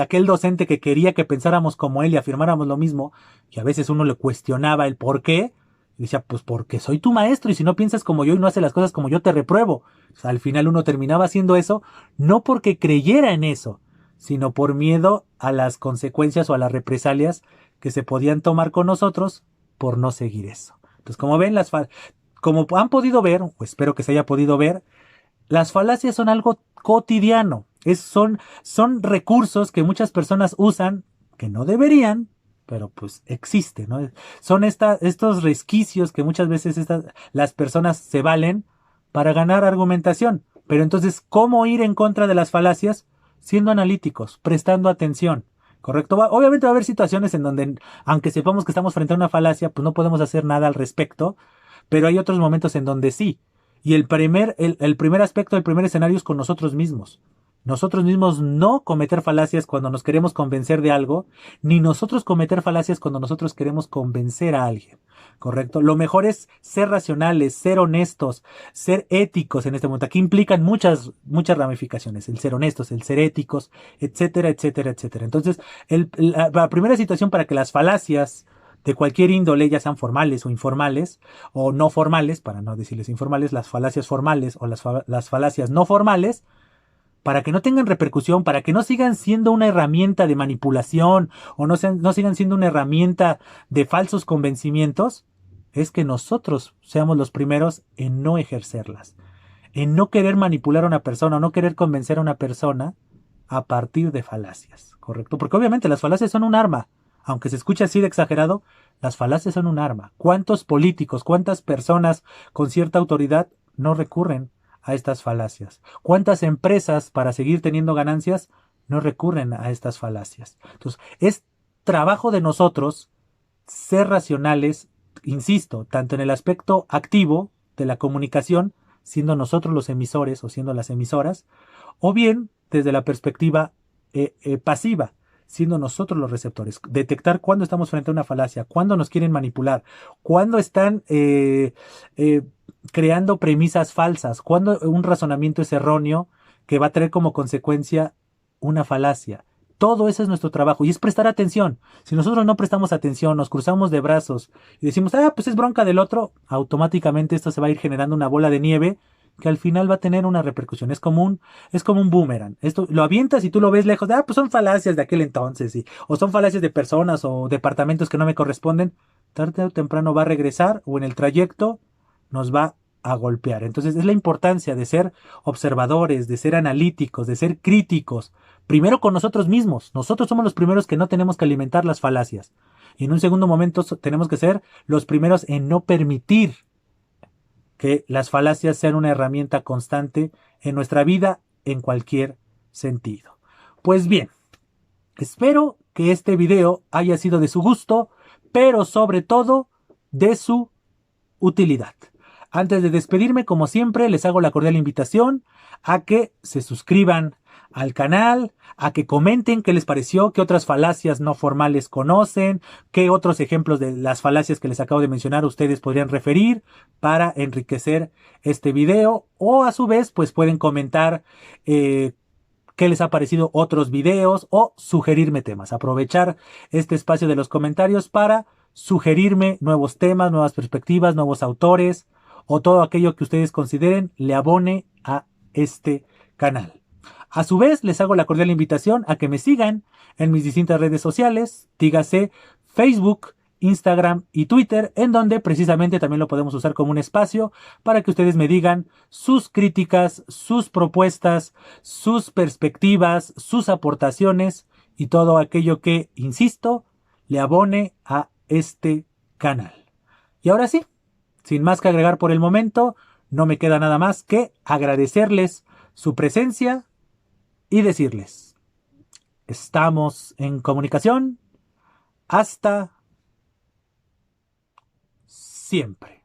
aquel docente que quería que pensáramos como él y afirmáramos lo mismo, y a veces uno le cuestionaba el por qué, y decía, pues porque soy tu maestro, y si no piensas como yo y no haces las cosas como yo, te repruebo. O sea, al final uno terminaba haciendo eso, no porque creyera en eso, sino por miedo a las consecuencias o a las represalias que se podían tomar con nosotros por no seguir eso. Entonces, como ven, como han podido ver, o espero que se haya podido ver, las falacias son algo cotidiano. Son recursos que muchas personas usan que no deberían, pero pues existen, ¿no? Son estos resquicios que muchas veces las personas se valen para ganar argumentación. Pero entonces, ¿cómo ir en contra de las falacias? Siendo analíticos, prestando atención. ¿Correcto? Obviamente va a haber situaciones en donde, aunque sepamos que estamos frente a una falacia, pues no podemos hacer nada al respecto, pero hay otros momentos en donde sí. Y el primer aspecto, el primer escenario es con nosotros mismos. Nosotros mismos no cometer falacias cuando nos queremos convencer de algo, ni nosotros cometer falacias cuando nosotros queremos convencer a alguien. ¿Correcto? Lo mejor es ser racionales, ser honestos, ser éticos en este momento. Aquí implican muchas ramificaciones. El ser honestos, el ser éticos, etcétera, etcétera, etcétera. Entonces, la primera situación para que las falacias de cualquier índole, ya sean formales o informales, o no formales, para no decirles informales, las falacias formales o las falacias no formales, para que no tengan repercusión, para que no sigan siendo una herramienta de manipulación o no sigan siendo una herramienta de falsos convencimientos, es que nosotros seamos los primeros en no ejercerlas, en no querer manipular a una persona o no querer convencer a una persona a partir de falacias, ¿correcto? Porque obviamente las falacias son un arma, aunque se escuche así de exagerado, las falacias son un arma. ¿Cuántos políticos, cuántas personas con cierta autoridad no recurren a estas falacias? ¿Cuántas empresas para seguir teniendo ganancias no recurren a estas falacias? Entonces, es trabajo de nosotros ser racionales, insisto, tanto en el aspecto activo de la comunicación, siendo nosotros los emisores o siendo las emisoras, o bien desde la perspectiva pasiva, siendo nosotros los receptores. Detectar cuándo estamos frente a una falacia, cuándo nos quieren manipular, cuándo están creando premisas falsas, cuándo un razonamiento es erróneo que va a traer como consecuencia una falacia. Todo eso es nuestro trabajo y es prestar atención. Si nosotros no prestamos atención, nos cruzamos de brazos y decimos, pues es bronca del otro, automáticamente esto se va a ir generando una bola de nieve que al final va a tener una repercusión. Es como un boomerang. Esto lo avientas y tú lo ves lejos. Pues son falacias de aquel entonces, o son falacias de personas o departamentos que no me corresponden. Tarde o temprano va a regresar o en el trayecto nos va a golpear. Entonces es la importancia de ser observadores, de ser analíticos, de ser críticos. Primero con nosotros mismos. Nosotros somos los primeros que no tenemos que alimentar las falacias. Y en un segundo momento tenemos que ser los primeros en no permitir que las falacias sean una herramienta constante en nuestra vida en cualquier sentido. Pues bien, espero que este video haya sido de su gusto, pero sobre todo de su utilidad. Antes de despedirme, como siempre, les hago la cordial invitación a que se suscriban al canal, a que comenten qué les pareció, qué otras falacias no formales conocen, qué otros ejemplos de las falacias que les acabo de mencionar ustedes podrían referir para enriquecer este video, o a su vez pues pueden comentar qué les ha parecido otros videos o sugerirme temas. Aprovechar este espacio de los comentarios para sugerirme nuevos temas, nuevas perspectivas, nuevos autores o todo aquello que ustedes consideren le abone a este canal. A su vez, les hago la cordial invitación a que me sigan en mis distintas redes sociales, dígase Facebook, Instagram y Twitter, en donde precisamente también lo podemos usar como un espacio para que ustedes me digan sus críticas, sus propuestas, sus perspectivas, sus aportaciones y todo aquello que, insisto, le abone a este canal. Y ahora sí, sin más que agregar por el momento, no me queda nada más que agradecerles su presencia y decirles, estamos en comunicación hasta siempre.